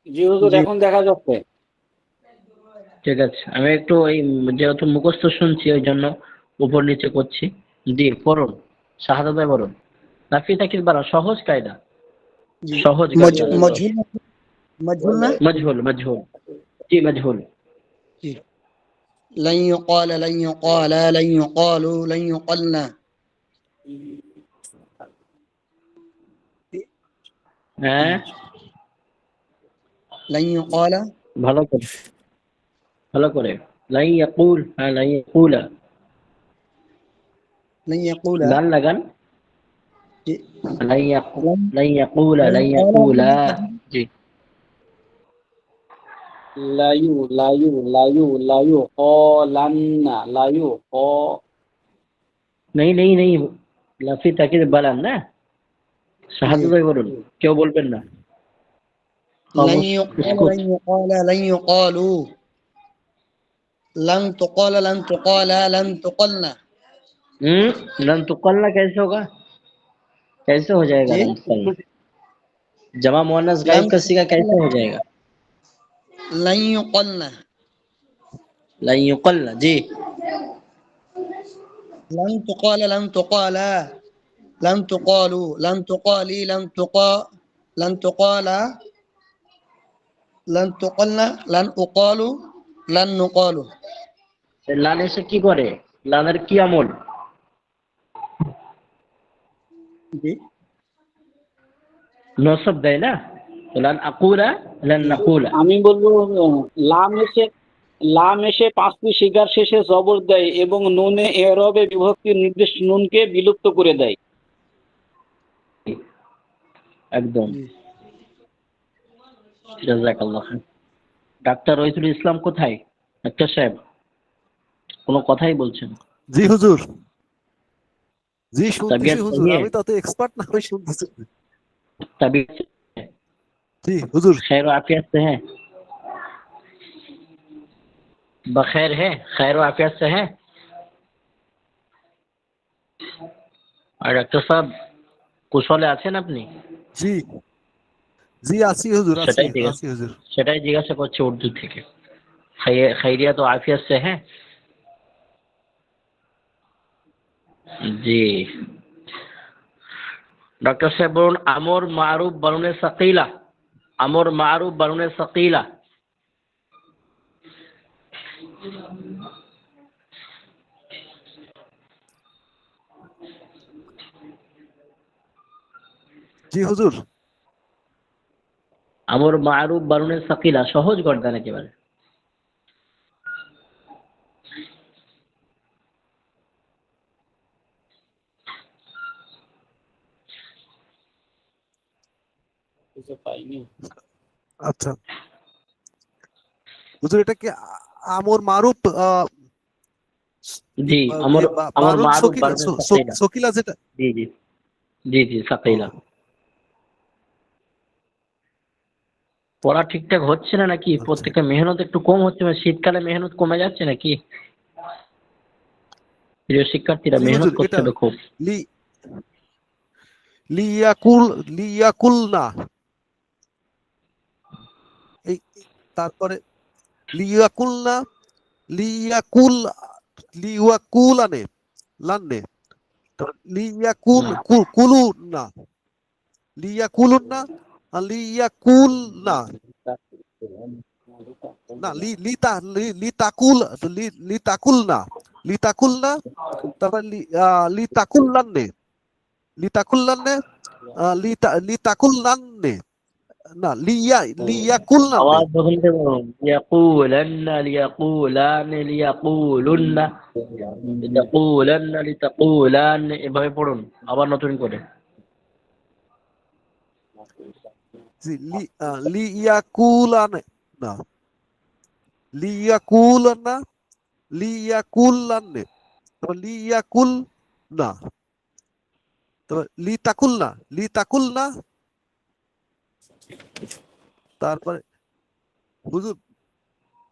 জি হুজুর, জি এখন দেখা যাচ্ছে। ঠিক আছে, আমি একটু ওই যেহেতু মুখস্থ শুনছি ওই জন্য উপর নিচে করছি। জি পড়ুন, শাহাদাত ভাই পড়ুন। নাফি তাকিদ বাড়া সহজ কায়দা, জি সহজ কায়দা। মজহুল মজহুল না। মজহুল মজহুল, জি মজহুল। জি لن يقال لن يقال لن يقالوا لن يقلنا. হ্যাঁ لن يقال ভালো করে, ভালো করে। লাই ইয়াকুল, হ্যাঁ লাই ইয়াকুলা। لن يقول. গান লাগান। জি লাই ইয়াকু, لن লাই ইয়াকুলা, لن লাই يقال ইয়াকুলা। জি লায়ু লায়ু লায়ু লায়ু লান্না লায়ু নেই নেই নেই, লাফি তাকিদ বাড়ান না। জি শাহাদাত ভাই বলুন, কেউ বলবেন না। لن খামোশ, يقال ইসকুত। لن يقال لن يقالوا لن تقال لن تقال لن تقلنا. लन तुकलना कैसे होगा? कैसे हो जाएगा जी लन तुकलना? जमा मुअन्नस لن गायब का सीगा تقال कैसे हो जाएगा? لن يقلنا. लन युकलना, जी। لن تقال لن تقال لن تقالوا لن تقالي لن تقا لن تقال لن تقلنا لن أقالوا لن نقالوا. লান এসে কি করে? লানের কি আমল? জি নসব দেয় না? তো লান আকুলা, লান জি নাকুলা। আমি বলবো লাম এসে লাম এসে পাঁচটি শিকার শেষে জবর দেয় এবং নুনে এরবে বিভক্তির নির্দেশ নুনকে বিলুপ্ত করে দেয়। একদম। জি জাযাকাল্লাহ খাইর। ডাক্তার রইসুল ইসলাম কোথায়? ডাক্তার সাহেব কোনো কথাই বলছেন না। জি হুজুর, জি শুনতেছি तबीयत হুজুর, सही है? আমি তো অত এক্সপার্ট না, আমি শুনতেছি। तबीयत জি হুজুর। खैर आफियत से है? बखैर है, खैर आफियत से है? আর ডাক্তার সাহেব কুশলে আছেন আপনি? জি জি আছি হুজুর, আছি সেটাই জিজ্ঞাসা, আছি হুজুর। সেটাই জিজ্ঞাসা করছি উর্দু থেকে। खैरियत तो आफियत से है? जी। डॉक्टर साहब बोलून আমর মারুফ বানুনে সাকিলা, আমর মারুফ বানুনে সাকিলা। জি হুজুর। আমর মারুফ বানুনে সাকিলা সহজ গর্দান একেবারে। পাইনি। আচ্ছা হুজুর, এটা কি আমর মারুফ জি আমর, আমর বানুন মারুফ সকিলা বানুনে সাকিলা। সকিলা যেটা। জি জি জি জি ও, সাকিলা। পড়া ঠিকঠাক হচ্ছে না নাকি? আচ্ছা। প্রত্যেকটা মেহনত একটু কম হচ্ছে, মানে শীতকালে মেহনত কমে যাচ্ছে নাকি? প্রিয় শিক্ষার্থীরা জি মেহনত হুজুর, করতে এটা হবে খুব। লি লিয়াকুল লিয়াকুলনা, এই তারপরে লিয়াকুলনা, লিয়াকুল লিয়াকুলানে, লাননে, তারপরে লিয়াকুল কুলু না, লিয়াকুলুন না, আর লিয়াকুল না, না লিতাকুল, লিতাকুল না, লিতাকুল না, তারপরে লিতাকুল্লান্নে, লিতাকুল্লান্নে, লিতাকুল্লান্নে, না লিয়াকুল্লান্নে। আওয়াজ বদলতে বলুন। লিয়াকুলান্না, লিয়াকুলান, লিয়াকুলুন্না, লিতাকুলান্না, লিতাকুলান, এভাবে পড়ুন আবার নতুন করে। জি লিয়াকুলানে না, লিয়াকুলান্না, লিয়াকুল্লান্নে, তারপর লিয়াকুল না, তারপর লিতাকুল না, লিতাকুল না, তারপরে হুজুর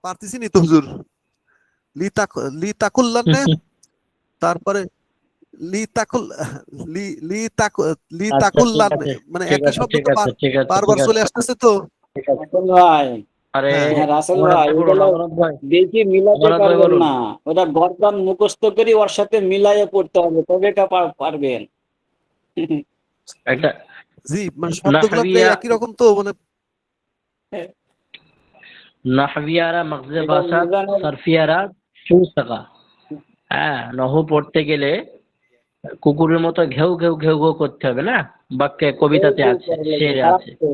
পারতেছি নি তো হুজুর। লিতাকুল্লান্নে, তারপরে লিতাকুল আচ্ছা ঠিক লিতাকুল্লান্নে, আছে, মানে ঠিক একই আছে, শব্দ ঠিক তো আছে, ঠিক আছে, বারবার ঠিক চলে আছে, আসতেছে তো। ঠিক আছে। রাসেল ভাই, আরে হ্যাঁ। হ্যাঁ রাসেল আমানত ভাই, ভাই বলুন, ওগুলো আমানত ভাই, বেশি মিলাতে আমানত ভাই পারবেন বলুন। না, ওটা গর্দান মুখস্থ করে ওর সাথে মিলাইয়ে পড়তে হবে, তবে পারবেন। একটা জি, মানে শব্দগুলো প্রায় নাহবিয়া, একই রকম তো, মানে নাহবিয়ারা মাগজে এটা বাসাত, মিজানের সারফিয়ারা চুসাকা। হ্যাঁ, নহু পড়তে গেলে কুকুরের মতো ঘেউ ঘেউ ঘেউ ঘেউ করতে হবে না, বাক্যে কবিতাতে আছে, শেরে খারাপ আছে। তো।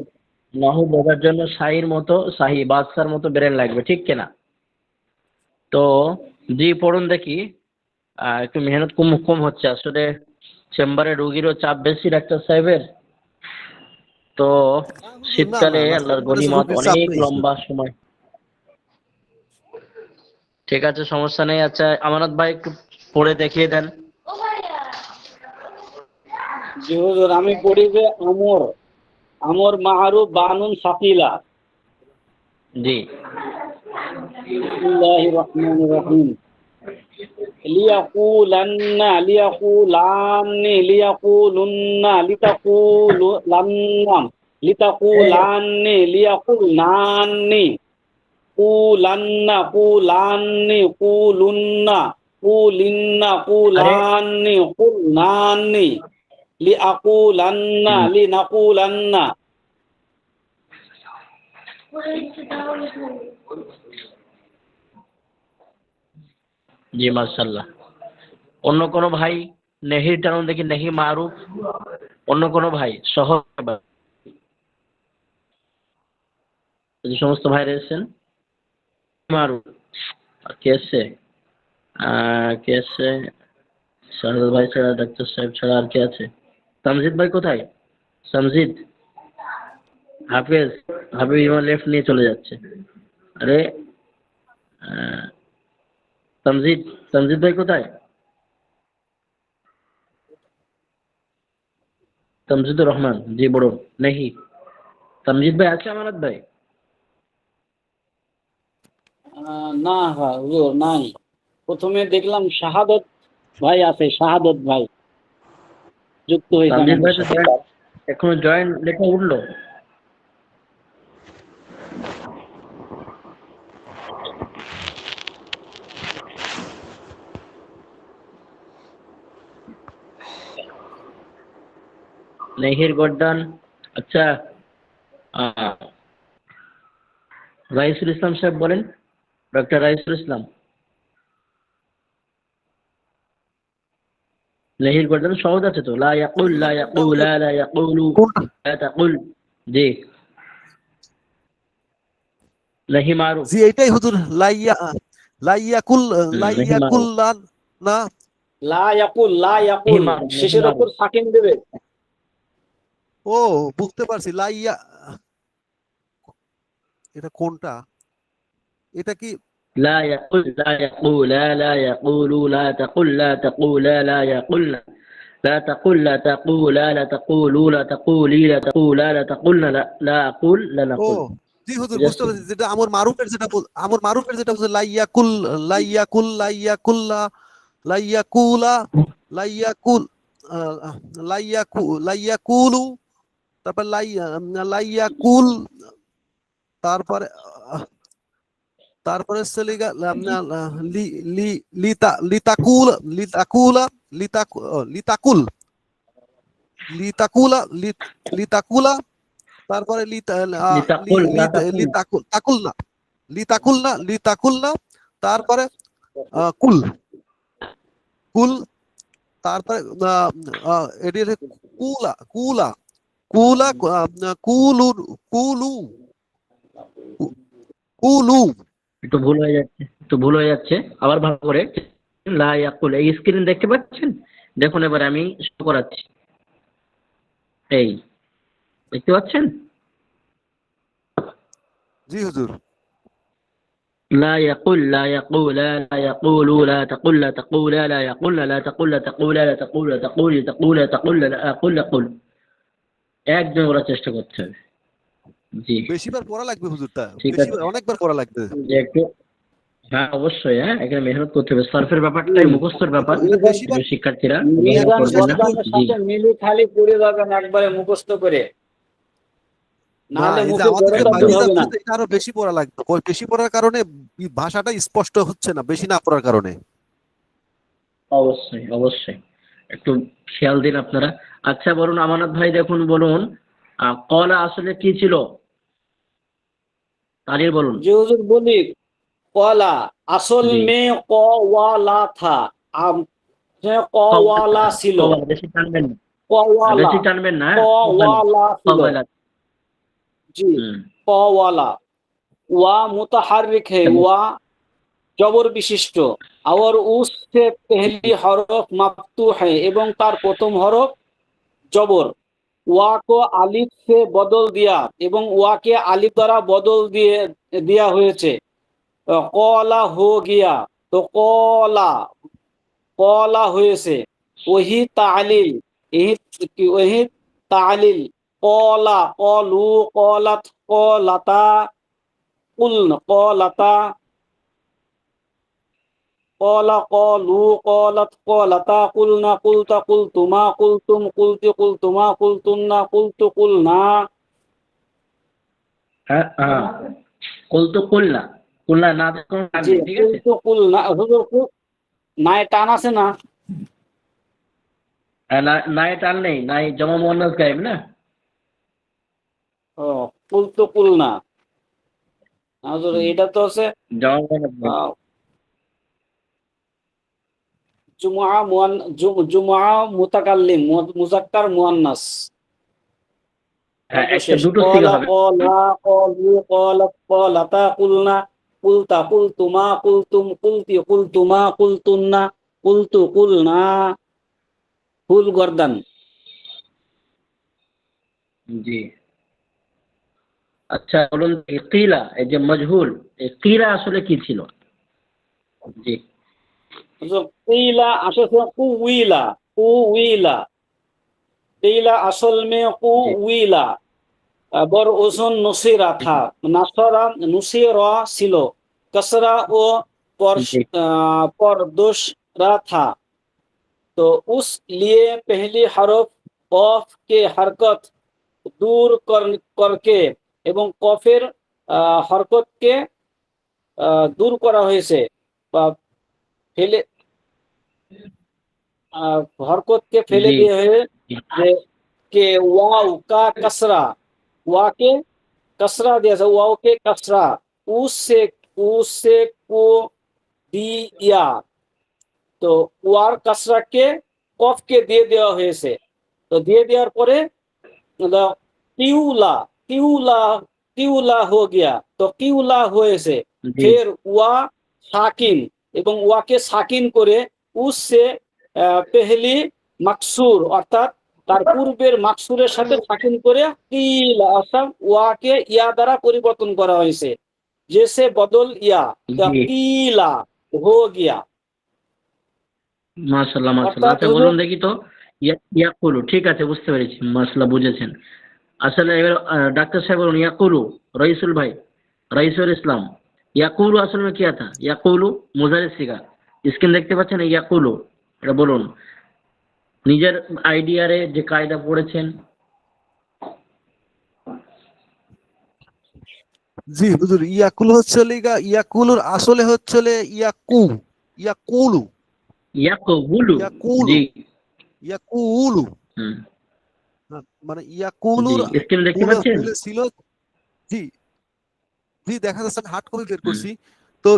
নহু বোঝার জন্য শাহির মতো, শাহি বাদশার মতো ব্রেন লাগবে, ঠিক কিনা? তো জি পড়ুন দেখি। একটু মেহনত কম কম হচ্ছে আসলে, চেম্বারে রোগীরও চাপ বেশি ডাক্তার সাহেবের। তো হুজুর, না না শীতকালে না, আল্লাহর চেম্বারে গনিমত, রোগীর চাপ অনেক নেই। লম্বা সময়। ঠিক আছে, সমস্যা নেই। আচ্ছা আমানত ভাই একটু পড়ে দেখিয়ে দেন। জি হুজুর, আমি পড়ি যে আমর, আমর মারুফ বানুন সাকিলা। জি। বিসমিল্লাহির রহমানির রহিম। লিয়াকুলান্না লিয়াকুলান্নি লিয়াকুলুন্না লিতাকুলান্না লিতাকুলান্নি লিয়াকুলান্নি কুলান্না কুলান্নি কুলুন্না কুলিন্না আরে কুলান্নি কুলনান্নি লিআকুলান্না লিনাকুলান্না। জি মাশাআল্লাহ। অন্য কোনো ভাই নেহির টানুন দেখি, নেহি মারুফ। অন্য কোনো ভাই সহজ, যে সমস্ত ভাই রয়েছেন মারুফ। আর কে আছে? কে আছে? শাহাদ ভাই ছাড়া, ডাক্তার সাহেব ছাড়া আর কে আছে? তামজিদ ভাই কোথায়? সামজিদ, হাফেজ, হাবিব ইমাম লেফট নিয়ে চলে যাচ্ছে। আরে তামজিদ, তামজিদ ভাই কোথায়? তামজিদুর রহমান, জি বড় নেহি। তামজিদ ভাই আছে আমানত ভাই? না হুজুর নাই। প্রথমে দেখলাম শাহাদত ভাই আছে, শাহাদত ভাই যুক্ত হয়েছে তামজিদ আমাদের ভাই তো সাথে। এখনো জয়েন লেখা উঠলো। নেহির গড্ডান। আচ্ছা, রাইসুল ইসলাম সাহেব বলেন, ডক্টর রাইসুল ইসলাম। নেহির গর্দান সহজ আছে তো, লা ইয়াকুল লা ইয়াকুলা লা ইয়াকুলু কোনটা? লা তাকুল। জি। নেহি মারুফ। জি, এইটাই হুজুর। লাইয়াকুল, নেহি মারুফ, লাইয়াকুল্লান না। লা নেহি ইয়াকুল মারুফ, নেহি শেষের ওপর মারুফ। সাকিন দেবে। ও, বুঝতে পারছি। এটা কোনটা? এটা কি? لا يقل لا يقولا لا يقولوا لا تقل لا تقولا لا يقولن لا تقل لا تقولا لا تقولوا لا تقولي لا تقولا لا تقولن لا أقول لا ও نقول। জি হুজুর, বুঝতে বুঝাচ্ছি? পারছি। যেটা আমর মারুফের যেটা বলছে, লাইয়াকুল্লা, লাইয়াকুলা, লাইয়াকুল, লাইয়াকুলু, তারপর লাইয়াকুল, তারপরে তারপরে সেলিগা লিতাকুল, লিতাকুল, লিতাকুলা, লিতাকুলা, তারপরে لتقل لا تقول। লিতাকুল না, তারপরে কুল, কুল, তারপরে এটি হচ্ছে কুলা, কুলা, কুলা, কুলু, কুলু, কুলু। একটু ভুল হয়ে যাচ্ছে, আবার ভালো করে। লা ইয়াকুল, এই স্ক্রিন দেখতে পাচ্ছেন? দেখুন এবার আমি শো করাচ্ছি। এই দেখতে পাচ্ছেন? জি হুজুর। لا يقول لا يقولا لا يقولوا لا تقل لا تقولا لا يقولن لا تقل لا تقولا لا تقول لا تقولي تقول لا تقول لا أقول أقول। একজন বলার চেষ্টা করতে হবে। জি বেশিবার পড়া লাগবে হুজুরটা, ঠিক আছে। বেশিবার, অনেকবার পড়া লাগবে। যে একটু, হ্যাঁ অবশ্যই, হ্যাঁ এখানে মেহনত করতে হবে। সার্ফের ব্যাপারটাই মুখস্থর ব্যাপার। এটা বেশিবার, শিক্ষার্থীরা অবহেলা মিজান করবেন না। গদ্দানের জি সাথে মিলি খালি পড়ে যাবেন একবারে মুখস্থ করে। না, নাহলে এই যে মুখে আমাদের যে জড়তা দূর বাকি হবে না। যাচ্ছে এটা আরো বেশি পড়া লাগবে, বেশি পড়ার কারণে ভাষাটা স্পষ্ট হচ্ছে না, বেশি না পড়ার কারণে। অবশ্যই অবশ্যই, একটু খেয়াল দিন আপনারা। আচ্ছা বলুন আমানত ভাই, দেখুন বলুন কলা আসলে কি ছিল? তারির বলুন। যে হুজুর বলি কলা আসল জি, মে ক ওয়ালা থা, ক ওয়ালা ছিল, কওয়ালা, বেশি টানবেন না, ক ওয়ালা, বেশি টানবেন না, ক হ্যাঁ? কওয়ালা, ওয়ালা ছিল। কওয়ালা। জি, হুম। ক ওয়ালা। ওয়া मुतहर्रिक है, ওয়া জবর বিশিষ্ট। और उससे पहली हरफ मफ्तूह है, এবং তার প্রথম হরফ জবর। ওয়া को আলিফ से বদল দিয়া, এবং ওয়াকে আলিফ দ্বারা বদল দিয়ে দেয়া হয়েছে। কলা হো গিয়া, তো কলা, কলা হয়েছে। ওহি তালিল, ওহি তালিল। কলা, কলু, কলাত, কলাতা, কুলন, কলাতা, কলা, কলু, কলাত, কলাতা, কুলনা, কুলতা, কুলতুমা, কুলতুম, কুলতি, কুলতুমা, কুলতুন্না, কুলতু, কুলনা। হ্যাঁ হ্যাঁ, কুল তো কুলনা, কুলনা না তো কোনো টান জি, নেই, ঠিক আছে? কুলতু, কুলনা। হুজুর নাই টান আছে না? না নাই টান নেই, নাই জমা মোহান্নাস গায়েব না। ও, কুলতু, কুলনা। হুজুর হুম, এটা তো আছে জমা মোহান্নাস গায়েব। আহ, জুমআ মুতাকাল্লিম, মুজাক্কার মুয়ান্নাস। হ্যাঁ, তারপর একটা শেষ। দুটো সিগা কলা, হবে। কলা, কলু, কলাত, কলাতা, কুলনা, কুলতা, কুলতুমা, কুলতুম, কুলতি, কুলতুমা, কুলতুন্না, কুলতু, কুলনা। ফুল গর্দান। জি। আচ্ছা বলুন, এই কিলা, এই যে মজহুল, এই কিলা আসলে কি ছিল? জি কিলা আসল কুইলা, কুইলা। কিলা আসল মে জি কুইলা। বর ওজন নসিরা থা, নাসরা নুসিরা ছিল। कसरा ও জি परदोशरा था। तो उस लिए पहली हरफ कफ के हरकत दूर करके, এবং কফের হরকতকে দূর করা হয়েছে, বা ফেলে, হরকতকে ফেলে জি দিয়ে হয়ে, জি যে কে ওয়াও কা कसरा, ওয়াকে कसरा দিয়েছে, ওয়াওকে कसरा। উসে, উসে কো দিয়া, তো ওয়ার কাসরাকে কফকে দিয়ে দেওয়া হয়েছে। তো দিয়ে দেওয়ার পরে কিউলা, কিউলা, কিউলা হো গিয়া, তো কিউলা হয়েছে। জি ফের ওয়া সাকিন, এবং ওয়াকে সাকিন করে উসে পেহলি মাকসুর, অর্থাৎ তার পূর্বের মাকসুরের সাথে সাকিন করে কিলা, অর্থাৎ ওয়াকে ইয়া দ্বারা পরিবর্তন করা হয়েছে। জেসে বদল ইয়া, তা জি কিলা হো গিয়া। মাশাআল্লাহ মাশাআল্লাহ। অর্থাৎ আচ্ছা হুজুর, বলুন দেখি তো, ইয়াকুলু, ঠিক আছে বুঝতে পেরেছি, মাশাআল্লাহ বুঝেছেন। আসলে এবার ডাক্তার সাহেব বলুন, ইয়াকুলু, রইসুল ভাই, রইসুল ইসলাম, ইয়াকুলু আসলে में क्या था? ইয়াকুলু মুজারিদ সিগা, স্ক্রিন দেখতে পাচ্ছেন? ইয়াকুলু, এটা বলুন নিজের আইডিয়ারে যে কায়দা পড়েছেন। জি হুজুর, ইয়াকুল হচ্ছে লিগা, ইয়াকুলুর আসলে হচ্ছে ইয়াকু, ইয়াকুলু, ইয়াকুলু। ইয়াকুলু, জি। ইয়াকুলু। হুম। মানে জি, ইয়াকুলুর স্ক্রিন দেখতে মূলে পাচ্ছেন? মূলে ছিল। জি, জি দেখা যাচ্ছে, আমি হার্ড কপি বের হুম। করছি। তো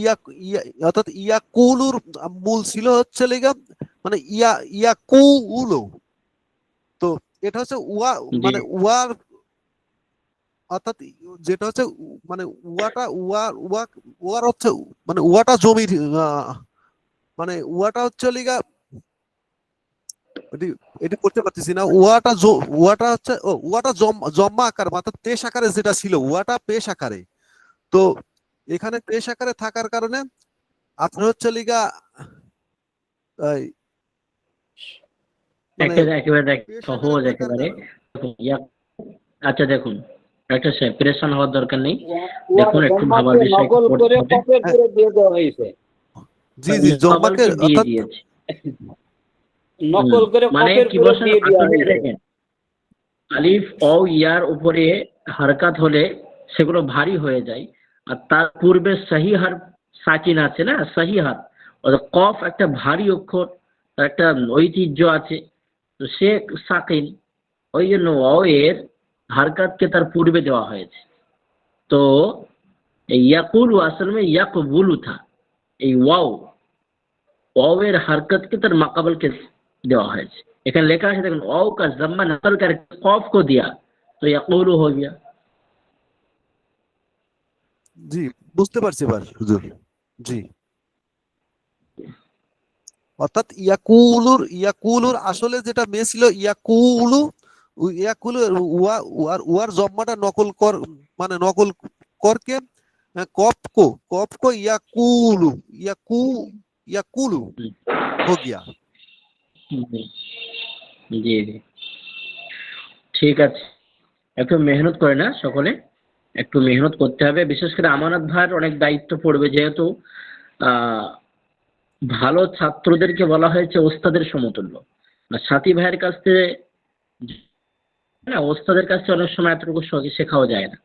ইয়া ইয়া অর্থাৎ ইয়াকুলুর মূল ছিল হচ্ছে লিগা, মানে ইয়াকুলু। তো এটা হচ্ছে ওয়া, জি মানে ওয়ার, অর্থাৎ যেটা হচ্ছে মানে ওয়াটা, ওয়ার হচ্ছে, মানে ওয়াটা জমির, মানে ওয়াটা হচ্ছে লিগা, এটি এটি করতে পারতেছি না। ওয়াটা হচ্ছে, ওয়াটা জম্মা আকার, অর্থাৎ পেশ আকারে যেটা ছিল, ওয়াটা পেশ আকারে। তো এখানে পেশ আকারে থাকার কারণে আপনার হচ্ছে লিগা এই, মানে একেবারে পেশ আকারে সহজ থাকার একেবারে। কারণে। দেখুন, আচ্ছা দেখুন ডাক্তার সাহেব, প্রেশান হওয়ার দরকার নেই। ওয়ার দেখুন একটু ভাবার জম্মাকে বিষয়, একটু নকল পড়তে করে হবে। কফের হ্যাঁ, করে দিয়ে দেওয়া হয়েছে। জি জি, জম্মাকে নকলকে দিয়ে অর্থাৎ দিয়েছে। হুম, নকল করে মানে কফের কি করে বলছেন? দিয়ে দেওয়া আসলে হয়েছে। দেখেন, আলিফ অ ইয়ার উপরে হারকাত হলে সেগুলো ভারী হয়ে যায়, আর তার পূর্বে সহি হার সাকিন আছে না, সহি হার, অর্থাৎ কফ একটা ভারী অক্ষর, তার একটা ঐতিহ্য আছে, তো সে সাকিন, ওই জন্য অ এর হারকাতকে তার পূর্বে দেওয়া হয়েছে। তো এই ইয়াকুলু আসল মে ইয়াকবুলু থা, এই ওয়াও এর हरकत के तर मकाबल के देवा है। এখানে লেখা আছে দেখুন ওয়াও का जम्मा नकल करके कॉफ को दिया तो यकूलु हो गया। জি, বুঝতে পারছি এবার হুজুর। জি, অর্থাৎ ইয়াকুলুর আসলে যেটা মে ছিল ইয়াকুলু, ইয়াকুলু ওয়ার জম্মাটা নকল কর, মানে নকল করকে কফ কো ইয়াকুলু हो गया। জি জি ঠিক আছে, একটু মেহনত করে না সকলে, একটু মেহনত করতে হবে, বিশেষ করে আমানত ভাইয়ের অনেক দায়িত্ব পড়বে, যেহেতু ভালো ছাত্রদেরকে বলা হয়েছে ওস্তাদের সমতুল্য। আর সাথী ভাইয়ের কাছ থেকে না, ওস্তাদের কাছ থেকে অনেক সময় এতটুকু শেখাও যায় না।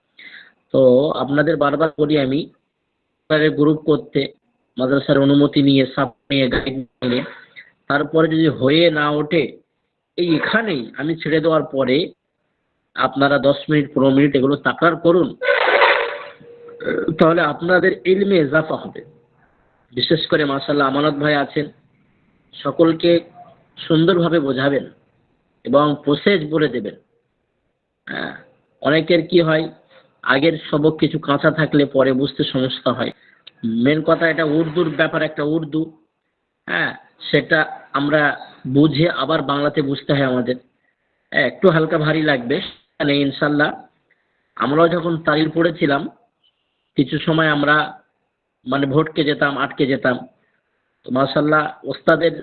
তো আপনাদের বারবার বলি আমি, গ্রুপ করতে, মাদ্রাসার অনুমতি নিয়ে, সাপ নিয়ে, গাইড নিয়ে, তারপরে যদি হয়ে না ওঠে, এইখানেই আমি ছেড়ে দেওয়ার পরে আপনারা 10 মিনিট 15 মিনিট এগুলো তাকরার করুন, তাহলে আপনাদের ইলমে ইজাফা হবে। বিশেষ করে মাশাআল্লাহ আমানত ভাই আছেন, সকলকে সুন্দরভাবে বোঝাবেন এবং প্রসেস বলে দেবেন। অনেকের কি হয়, আগের সবক কিছু কাঁচা থাকলে পরে বুঝতে সমস্যা হয়। মেন কথা, এটা উর্দুর ব্যাপার, একটা উর্দু, সেটা আমরা বুঝে আবার বাংলাতে বুঝতে হয় আমাদের, একটু হালকা ভারী লাগবে। মানে ইনশাল্লাহ আমরাও যখন তালিল পড়েছিলাম, কিছু সময় আমরা মানে ভটকে যেতাম, আটকে যেতাম, তো মাশাআল্লাহ ওস্তাদের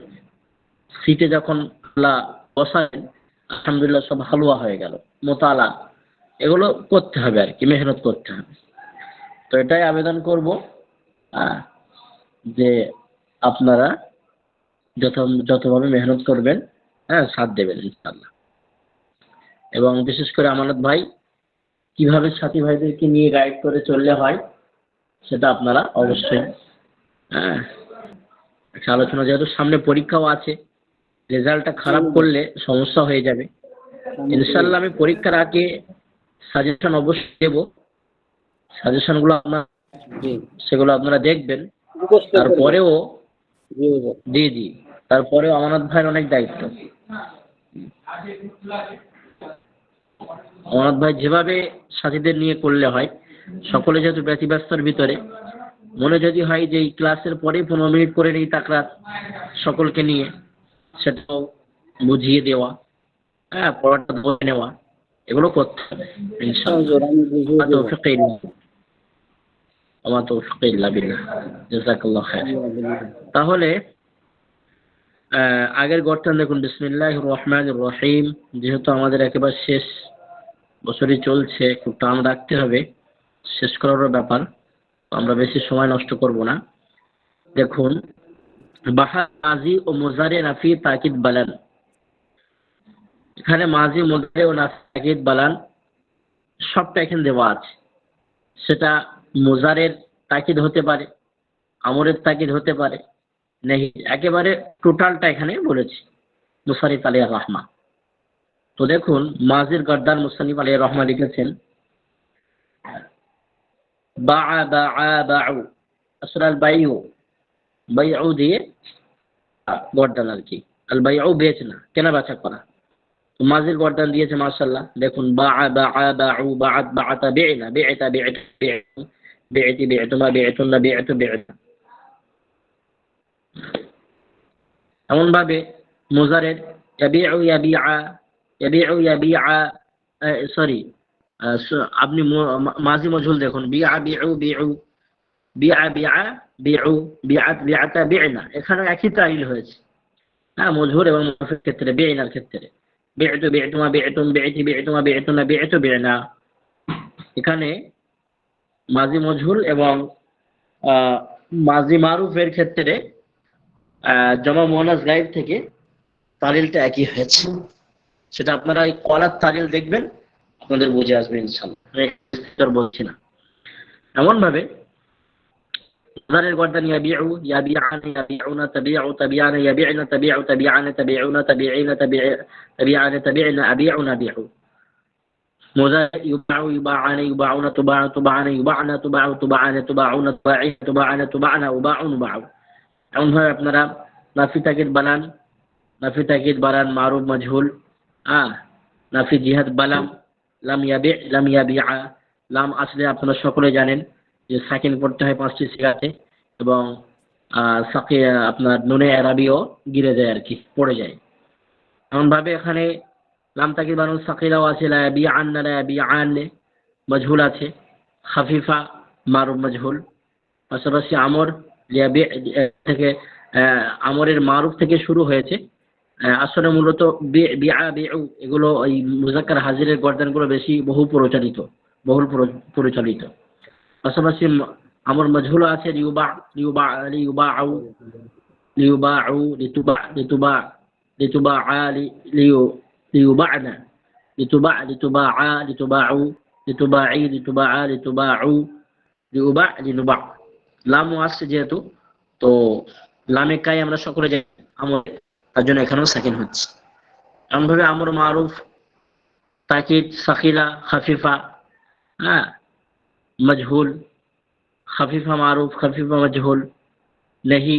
সিটে যখন আল্লাহ বসায়, আলহামদুলিল্লাহ সব হালুয়া হয়ে গেল। মোতালা এগুলো করতে হবে আর কি, মেহনত করতে হবে। তো এটাই আবেদন করব যে আপনারা যতভাবে মেহনত করবেন, সাথ দেবেন ইনশাআল্লাহ। এবং বিশেষ করে আমানত ভাই কিভাবে সাথী ভাইদেরকে নিয়ে গাইড করে চললে হয়, সেটা আপনারা অবশ্যই একটা আলোচনা, যেহেতু সামনে পরীক্ষাও আছে, রেজাল্টটা খারাপ করলে সমস্যা হয়ে যাবে। ইনশাআল্লাহ আমি পরীক্ষার আগে সাজেশন অবশ্যই দেব, সাজেশনগুলো সেগুলো আপনারা দেখবেন। তারপরেও জি তারপরেও আমানত ভাইয়ের অনেক দায়িত্ব। আমানত ভাই যেভাবে সাথীদের নিয়ে করলে হয়, সকলে যেহেতু ব্যতিব্যস্তর ভিতরে, মনে যদি হয় যে এই ক্লাসের পরে 15 মিনিট করে নেই তাকরার সকলকে নিয়ে, সেটাও বুঝিয়ে দেওয়া, পড়াটা ধরে নেওয়া, এগুলো করতে হবে ইনশাআল্লাহ। আমার তৌফিক ইল্লা বিল্লাহ। জাযাকাল্লাহু খাইর। তাহলে আগের গঠন দেখুন, বিসমিল্লাহির রহমানির রহিম, যেহেতু আমাদের একেবারে শেষ বছরই চলছে, একটু টান রাখতে হবে, শেষ করারও ব্যাপার, আমরা বেশি সময় নষ্ট করব না। দেখুন, বাহা মাজি ও মুজারে নাফি তাকিদ বালান, এখানে মাজি মুজারে ও নাফি তাকিদ বালান সবটা এখানে দেওয়া আছে। সেটা মুজারের তাকিদ হতে পারে, আমরের তাকিদ হতে পারে, নেই, একেবারে টোটালটা এখানে বলেছি মুসারিফ আলাইহির রহমা। তো দেখুন, মাজির গর্দান মুসান্নিফ আলাইহির রহমা লিখেছেন বাআ বাউ, আসলে আল বাইউ দিয়ে গর্দান আর কি, আল বাইউ বেচনা, কেনা বেচা করা। তো মাজির গর্দান দিয়েছে মাশাআল্লাহ। দেখুন, বাআ বাউ, বাআত বাআতা, বি'না বি'তা বি'তু, বি'তি বি'তুমা, বি'তুন্না বি'তু বি'তা। এমন ভাবে মুজারের ইয়াবিউ ইয়াবিআ, ইয়াবিউ ইয়াবিআ, সরি আপনি মাজি মজহুল দেখুন, বিআ বিউ বিউ, বিআ বিআ বিউ, বিআত বিআতা বি'না, এখানে একই তাইল হয়েছে, মজহুর এবং মুনাফির ক্ষেত্রে, বি'নার ক্ষেত্রে বি'তু বি'তুমা বি'তুম, বি'তি বি'তুমা বি'তুন্না বি'তু বি'না। এখানে মাজি মজহুল এবং মাজি মারুফের ক্ষেত্রে জমা মুয়ান্নাস গায়েব থেকে তালিলটা একই হয়েছে। সেটা আপনারা এই কলার তালিল দেখবেন, আপনাদের বুঝে আসবে ইনশাআল্লাহ। আমি বলছি না। এমন ভাবে মুদারের গর্দান ইয়াবিউ, ইয়াবিআন, ইয়াবিউনা, তাবিউ, তাবিআনা, ইয়াবিউনা, তাবিউ, তাবিআনা, তাবিউনা, তাবিঈনা, তাবিআনা, তাবিঈনা, আবিউ, নাবিউ। মুদার ইউবাউ, ইউবাআনা, ইউবাউনা, তুবাউ, তুবাআনা, ইউবাআনা, তুবাউ, তুবাআনা, তুবাউনা, তুবাঈনা, তুবাআনা, তুবাআনা, উবাউ, নুবাউ। এমন ভাবে আপনারা নাফি তাকিদ বানান, নাফি তাকিদ বানান, মারুফ মাজহুল, নাফি জিহাদ বালাম, লাম ইয়াবি, লাম ইয়াবিআ। লাম আসলে আপনারা সকলে জানেন যে সাকিন পড়তে হয় 5টি সিগাতে, এবং আপনার নুনে আরবিও গিরে যায় আর কি, পড়ে যায়। এমন ভাবে এখানে লাম তাকিদ বানান সাকিলাও আছে, লা ইয়াবিআন, লা ইয়াবিআন মাজহুল আছে, খাফিফা মারুফ মাজহুল। পাশাপাশি আমর ইয়াবি থেকে আমরের মারুফ থেকে শুরু হয়েছে। আসলে মূলত বিআ, বিউ এগুলো এই মুযাক্কার হাজিরের গর্দানগুলো বেশি বহুল পরিচালিত। পাশাপাশি আমর মাজহুল আছে, লিউবা, লিউবা, লিউবাউ, লিউবাউ, লিতুবা, লিতুবা, লিতুবাআ, লিউবা'না, লিতুবা, লিতুবাআ, লিতুবাউ, লিতুবাঈ, লিতুবাআ, লিতুবাউ, লিউবা, লিনুবা। লাম আসছে যেহেতু, তো লামে কাই আমরা সকলে জানি আমর, তার জন্য এখানেও সাকিন হচ্ছে। এমনভাবে আমর মারুফ, তাকিদ, সাকিলা, খাফিফা, মজহুল, খাফিফা মারুফ, খাফিফা মজহুল, নেহি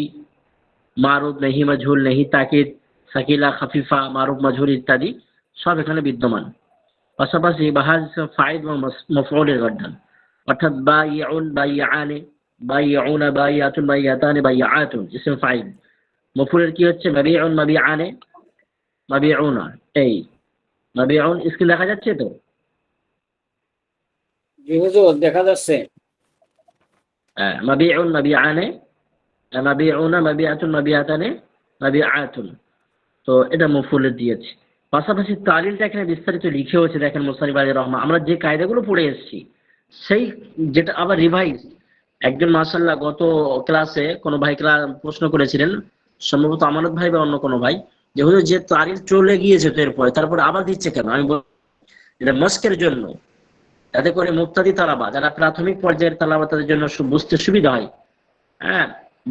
মারুফ, নেহি মজহুল, নেহি তাকিদ, সাকিলা, খাফিফা, মারুফ মজহুল ইত্যাদি সব এখানে বিদ্যমান। পাশাপাশি বাহাজ ফাইল এবং মফউলের গর্দান, অর্থাৎ বাইউন, বাইআনে, বাইউনা, বাইআতুন, বাইআতানে, বাইআতুন ইসম ফাইল। মফউলের কি হচ্ছে? মাবিউন, মাবিআনে, মাবিউনা। এই মাবিউন স্ক্রিন দেখা যাচ্ছে তো? জি হুজুর, দেখা যাচ্ছে। মাবিউন, মাবিআনে, মাবিউনা, মাবিআতুন, মাবিআতানে, মাবিআতুন। তো এটা মফউলের দিয়েছে। পাশাপাশি তালিলটা এখানে বিস্তারিত লিখে হয়েছে, দেখেন মুসানিফ আলাইহির রহমা। আমরা যে কায়দাগুলো পড়ে এসেছি সেই যেটা আবার রিভাইজ। একজন মাশাআল্লাহ গত ক্লাসে কোনো ভাই প্রশ্ন করেছিলেন, সম্ভবত আমানত ভাই বা অন্য কোনো ভাই, যে হুজুর যে তালিল চলে গিয়েছে তো এরপরে তারপরে আবার দিচ্ছে কেন? আমি বলি এটা মস্কের জন্য, যাতে করে মুক্তাদি তালাবা, যারা প্রাথমিক পর্যায়ের তালাবা, তাদের জন্য বুঝতে সুবিধা হয়।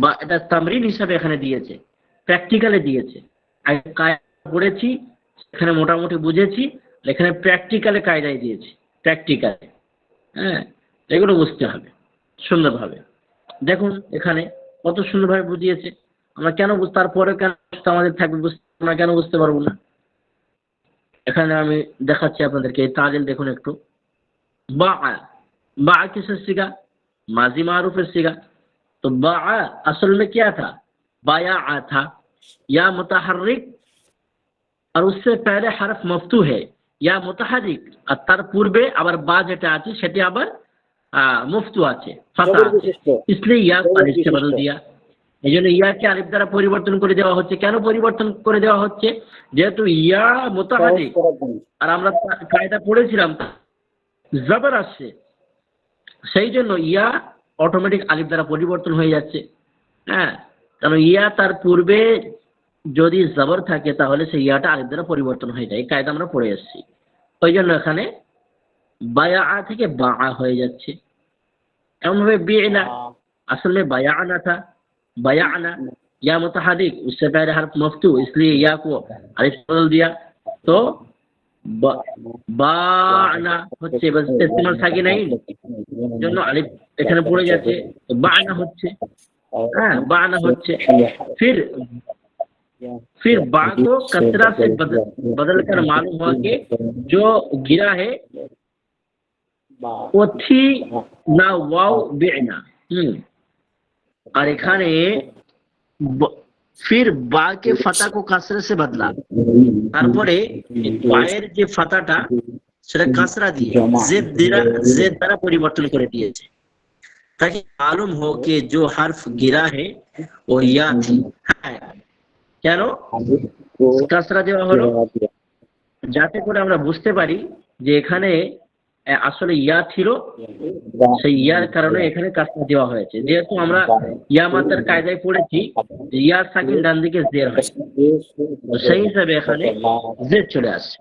বা এটা তামরিন হিসাবে এখানে দিয়েছে, প্র্যাকটিক্যালে দিয়েছে। পড়েছি এখানে মোটামুটি বুঝেছি, এখানে প্র্যাকটিক্যালে কায়দায় দিয়েছি, প্র্যাকটিক্যালে। এগুলো বুঝতে হবে সুন্দরভাবে। দেখুন এখানে কত সুন্দরভাবে বুঝিয়েছে। আমরা কেন তারপরে কেন আমাদের থাকবে বুঝতে, আমরা কেন বুঝতে পারবো না? এখানে আমি দেখাচ্ছি আপনাদেরকে তালিল, দেখুন একটু। বা, বা किससे सीखा? माजी मारूफ सीखा। तो बा असल में क्या था? बाया था, या मुतहर्रिक और उससे पहले हरफ मफ्तू है, या मुतहर्रिक और तार पूर्वे আবার বা যেটা আছে সেটি আবার মুফতু আছে, ফাতা আছে, इसलिए या अलिफ से बदल दिया। এইজন্য ইয়াকে আলিফ দ্বারা পরিবর্তন করে দেওয়া হচ্ছে। কেন পরিবর্তন করে দেওয়া হচ্ছে? যেহেতু ইয়া মুতাহারিক, আর আমরা কায়দা পড়েছিলাম জবর আসছে, সেই জন্য ইয়া অটোমেটিক আলিফ দ্বারা পরিবর্তন হয়ে যাচ্ছে। কারণ ইয়া তার পূর্বে যদি জবর থাকে তাহলে সেই ইয়াটা আলিফ দ্বারা পরিবর্তন হয়ে যায়। এই কায়দা আমরা পড়ে এসেছি। ওই জন্য এখানে বায়া থেকে বা হয়ে যাচ্ছে। এমনভাবে বি'না, আসলে বায়ানা था, बयाना या मुतहर्रिक, उससे पहले हर्फ मफ्तू, इसलिए या को अलिफ बदल दिया, तो बाना হচ্ছে, बस इस्तेमाल থাকি নাই জন্য আলিফ এখানে পড়ে যাচ্ছে, বানা হচ্ছে। बाना হচ্ছে। फिर बा को कसरा से बदल कर मालूम हुआ कि जो गिरा है वो थी ना वाव बि'ना। और এখানে फिर बा के फता को कसरा से बदला, তারপরে বায়ের যে ফাতাটা সেটা কাসরা দিয়ে জেদ দ্বারা পরিবর্তন করে দিয়েছে, ताकि मालूम हो कि जो हर्फ गिरा है वो या थी। কেন কাসরা দেওয়া হলো? যাতে করে আমরা বুঝতে পারি যে এখানে আসলে ইয়া ছিল, সেই ইয়ার কারণে এখানে কাসরা দেওয়া হয়েছে। যেহেতু আমরা ইয়া মাত্রার কায়দায় পড়েছি ইয়া সাকিন ডান দিকে জের হয়, তো সেই হিসাবে এখানে জের চলে আসছে।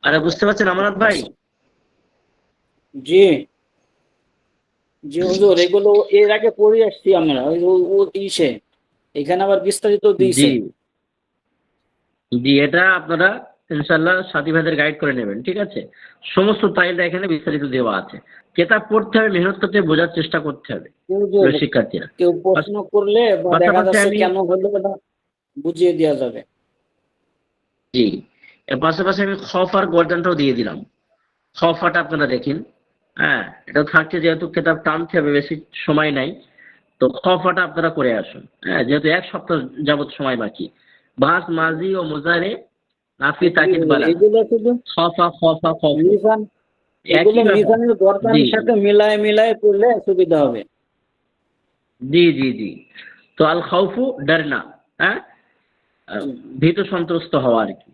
আরে বুঝতে পারছেন আমানত ভাই? জি জি হুজুর, এগুলো এর আগে পড়ে আসছি আমরা, ইসে এখানে আবার বিস্তারিত দিয়েছে। জি জি, এটা আপনারা ইনশাল্লাহ সাথী ভাইদের গাইড করে নেবেন, ঠিক আছে? সমস্ত তাইলটা এখানে বিস্তারিত দেওয়া আছে। কেতাব পড়তে হবে, মেহনত করতে হবে, বোঝার চেষ্টা করতে হবে হুজুর, শিক্ষার্থীরা। কেউ প্রশ্ন করলে বা দেখা পাশাপাশি যাচ্ছে আমি কেন হলো এটা বুঝিয়ে দেওয়া যাবে। জি, এর পাশাপাশি আমি খফ আর গর্দানটাও দিয়ে দিলাম। খফাটা আপনারা দেখেন, হ্যাঁ, এটা থাকছে যেহেতু কেতাব টানতে হবে, বেশি সময় নাই, তো খফাটা আপনারা করে আসুন। হ্যাঁ, যেহেতু এক সপ্তাহ যাবত সময় বাকি। বাস মাজি ও মুজারে নাফি জি তাকিদ হুজুর, বালা এগুলো শুধু খফা খফা খফ মিজান, এগুলো একই ব্যাপার। মিজানের জি গর্দানের সাথে মিলায় মিলায় পড়লে সুবিধা হবে। জি জি জি। তো আল খাউফু ডরনা, হ্যাঁ, ভীত সন্ত্রস্ত হওয়া আর কি।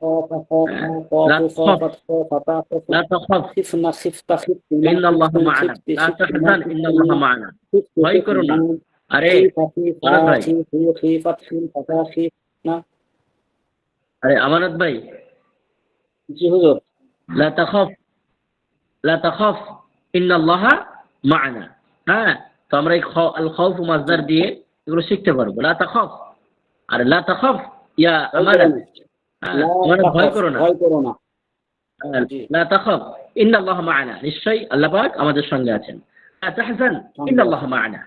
হ্যাঁ, লা তখফ, লা তখফ ইন্নাল্লাহা মা'ানা, লা তাহজান ইন্নাল্লাহা মা'ানা। ভয় করো না। আরে আমানত ভাই, আরে আমানত ভাই, জি হুজুর, লা তাখাফ, লা তাখাফ ইন্নাল্লাহা মা'ানা। হ্যাঁ, তো আমরা এই আল খাউফ মাসদার দিয়ে এগুলো শিখতে পারবো। লা তাখাফ, আর লা তাখাফ ইয়া ভয় করো আমানত, না, হ্যাঁ, আমানত ভয় করো না। ভয় করো না। জি, লা তাখাফ ইন্নাল্লাহা মা'ানা, নিশ্চয়ই আল্লাহ পাক আমাদের সঙ্গে আছেন। লা তাহজান সঙ্গে আছে, ইন্নাল্লাহা মা'ানা,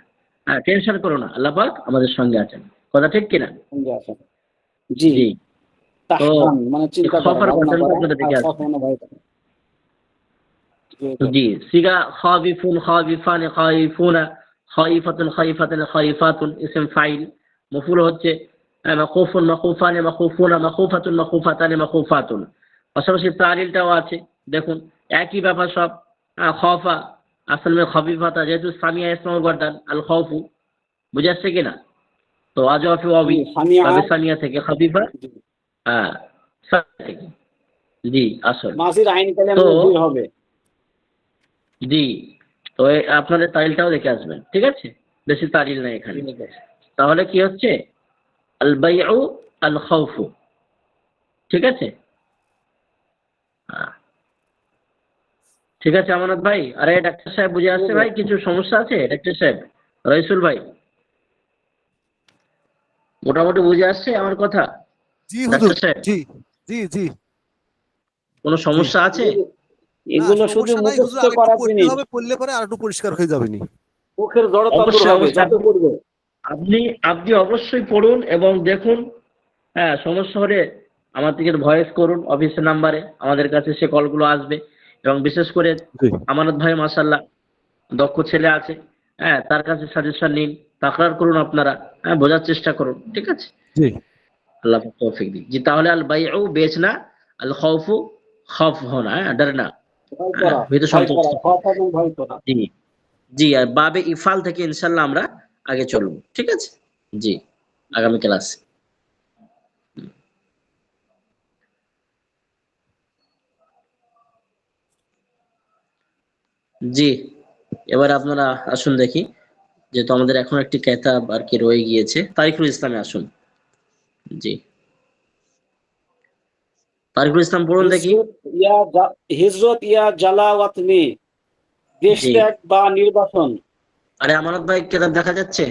হ্যাঁ, টেনশন করো না, আল্লাহ পাক আমাদের সঙ্গে আছেন। কথা ঠিক কিনা? সঙ্গে আছে। জি, জি। তো তাহজান মানে এই চিন্তা করা, খফার ধারণা গঠনটা করা, আপনারা আর দেখে খফ আসবেন। মানে ভয় করা। জি হুজুর, জি, সিগা খাবিফুন খাবিফান খাইফুনা খাইফাতুন খাইফাতুন খাইফাতুন ইসম ফাইল। মফুল হচ্ছে মাখুফুন মাখুফান মাখুফুনা মাখুফাতুন মাখুফাতান মাখুফাতুন। পাশাপাশি তালিলটাও আছে, দেখুন একই ব্যাপার সব। খফা আসল মে খফিফাতা, যেহেতু সামিয়া ইসমাউল গর্দান আল খৌফু, বুঝে আসছে কিনা? তো আজওয়াফি জি ওয়াবি, সামিয়া, বাবে সামিয়া থেকে খফিফা, জি, হ্যাঁ, সামিয়া থেকে, জি আসল। মাঝির আইন কালে তো মজুর হবে। জি, তো আপনাদের তালিলটাও দেখে আসবেন, ঠিক আছে? বেশি তালিল নাই জি এখানে। হুজুর, তাহলে কি হচ্ছে? আল বাইউ আল খাউফু, ঠিক আছে? হ্যাঁ, ঠিক আছে আমানত ভাই। আরে ডাক্তার সাহেব বুঝে জি আসছে হুজুর। ভাই? কিছু সমস্যা আছে ডাক্তার সাহেব? রইসুল ভাই, মোটামুটি বুঝে আসছে আমার কথা? জি হুজুর, ডাক্তার সাহেব, জি জি জি কোনো জি। সমস্যা আছে? জি, না এগুলো শুধু সমস্যা নাই হুজুর, মুখস্থ আরেকটু করার পড়তে জিনিস, হবে, পড়লে পরে আর একটু পরিষ্কার হয়ে যাবে নি। মুখের জড়তা দূর অবশ্যই হবে অবশ্যই, যত করবে। আপনি আপনি অবশ্যই পড়ুন এবং দেখুন। হ্যাঁ, সমস্যা হলে আমার থেকে ভয়েস করুন অফিসের নাম্বারে, আমাদের কাছে সে কলগুলো আসবে। এবং বিশেষ করে জি আমানত ভাই মাশাআল্লাহ দক্ষ ছেলে আছে, হ্যাঁ, তার কাছে সাজেশন নিন, তাকরার করুন আপনারা, হ্যাঁ, বোঝার চেষ্টা করুন, ঠিক আছে? জি আল্লাহ পাক তৌফিক দিন। জি, তাহলে আল বাইউ বেচনা, আল খাউফু খফ হোনা, হ্যাঁ, ডরনা, ভয় হ্যাঁ, করা, ভীত ভয় করা, সন্ত্রস্ত হওয়া। খওফ এবং ভয় করা। জি জি, আর বাবে ইফাল থেকে ইনশাল্লাহ আমরা আগে চলবো, ঠিক আছে? জি, আগামী ক্লাস। জি, এবার আপনারা আসুন দেখি, যেহেতু আমাদের এখন একটি কেতাব আর কি রয়ে গিয়েছে, তারিকুল ইসলামে আসুন। জি, তারিকুল ইসলাম পড়ুন দেখি। হিজরত ইয়া জালাওয়াতনি, দেশ জি, ত্যাগ বা নির্বাসন। আরে আমানত ভাই কেতাব দেখা যাচ্ছে?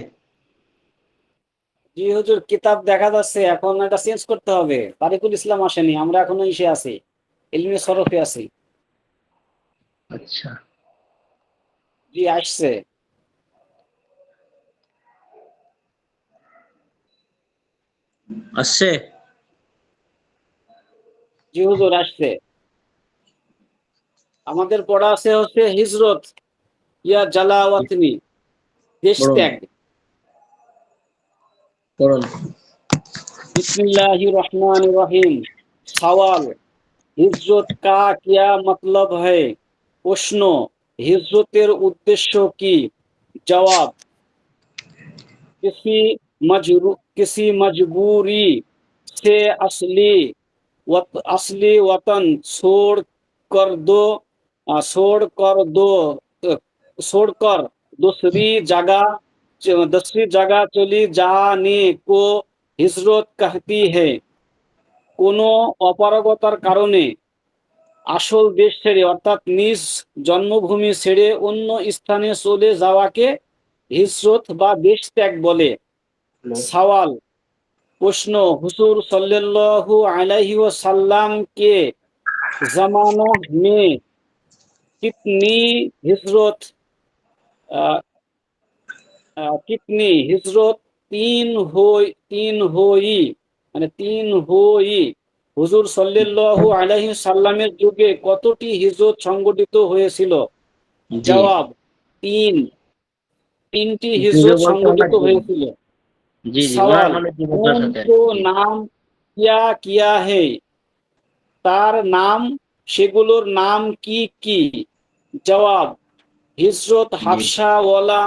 জি হুজুর, কিতাব দেখা যাচ্ছে, এখন এটা চেঞ্জ করতে হবে। তারিকুল ইসলাম আসেনি, আমরা এখনো ইসে আছি, ইলমে সরফে আছি। আচ্ছা, জি আসছে। আসছে। জি হুজুর আসছে। আমাদের পড়া আছে হচ্ছে হিজরত ইয়া জালাওয়াতনি, দেশ পড়ুন ত্যাগ। পড়ুন। बिस्मिल्लाहिर रहमानिर रहीम। सवाल, হিজরত কা কিয়া মতলব है? প্রশ্ন, হিজরতের উদ্দেশ্য কি? জবাব, किसी किसी मजबूरी से असली वतन छोड़कर दूसरी जगह चली जाने को हिजरत कहती है। কোনো অপারগতার কারণে আসল দেশ ছেড়ে অর্থাৎ নিজ জন্মভূমি ছেড়ে অন্য স্থানে চলে যাওয়াকে হিজরত বা দেশ ত্যাগ বলে। সওয়াল, প্রশ্ন, হুজুর সাল্লাল্লাহু আলাইহি ওয়াসাল্লাম के जमानों में कितनी हिजरत कितनी हिजरत तीन हुई মানে তিন হুই হুজুর সাল্লাল্লাহু আলাইহি সাল্লামের যুগে কতটি হিজরত সংগঠিত হয়েছিল? জি জবাব, তিনটি জিরো হিজরত বলতে আমরা সংগঠিত হয়েছিল। জি ওনার সওয়াল, মানে জীবনটার সাথে উनको নাম কিয়া হে, তার নাম সেগুলোর নাম কি কি? জবাব, हिजरत জি हफ्सा वाला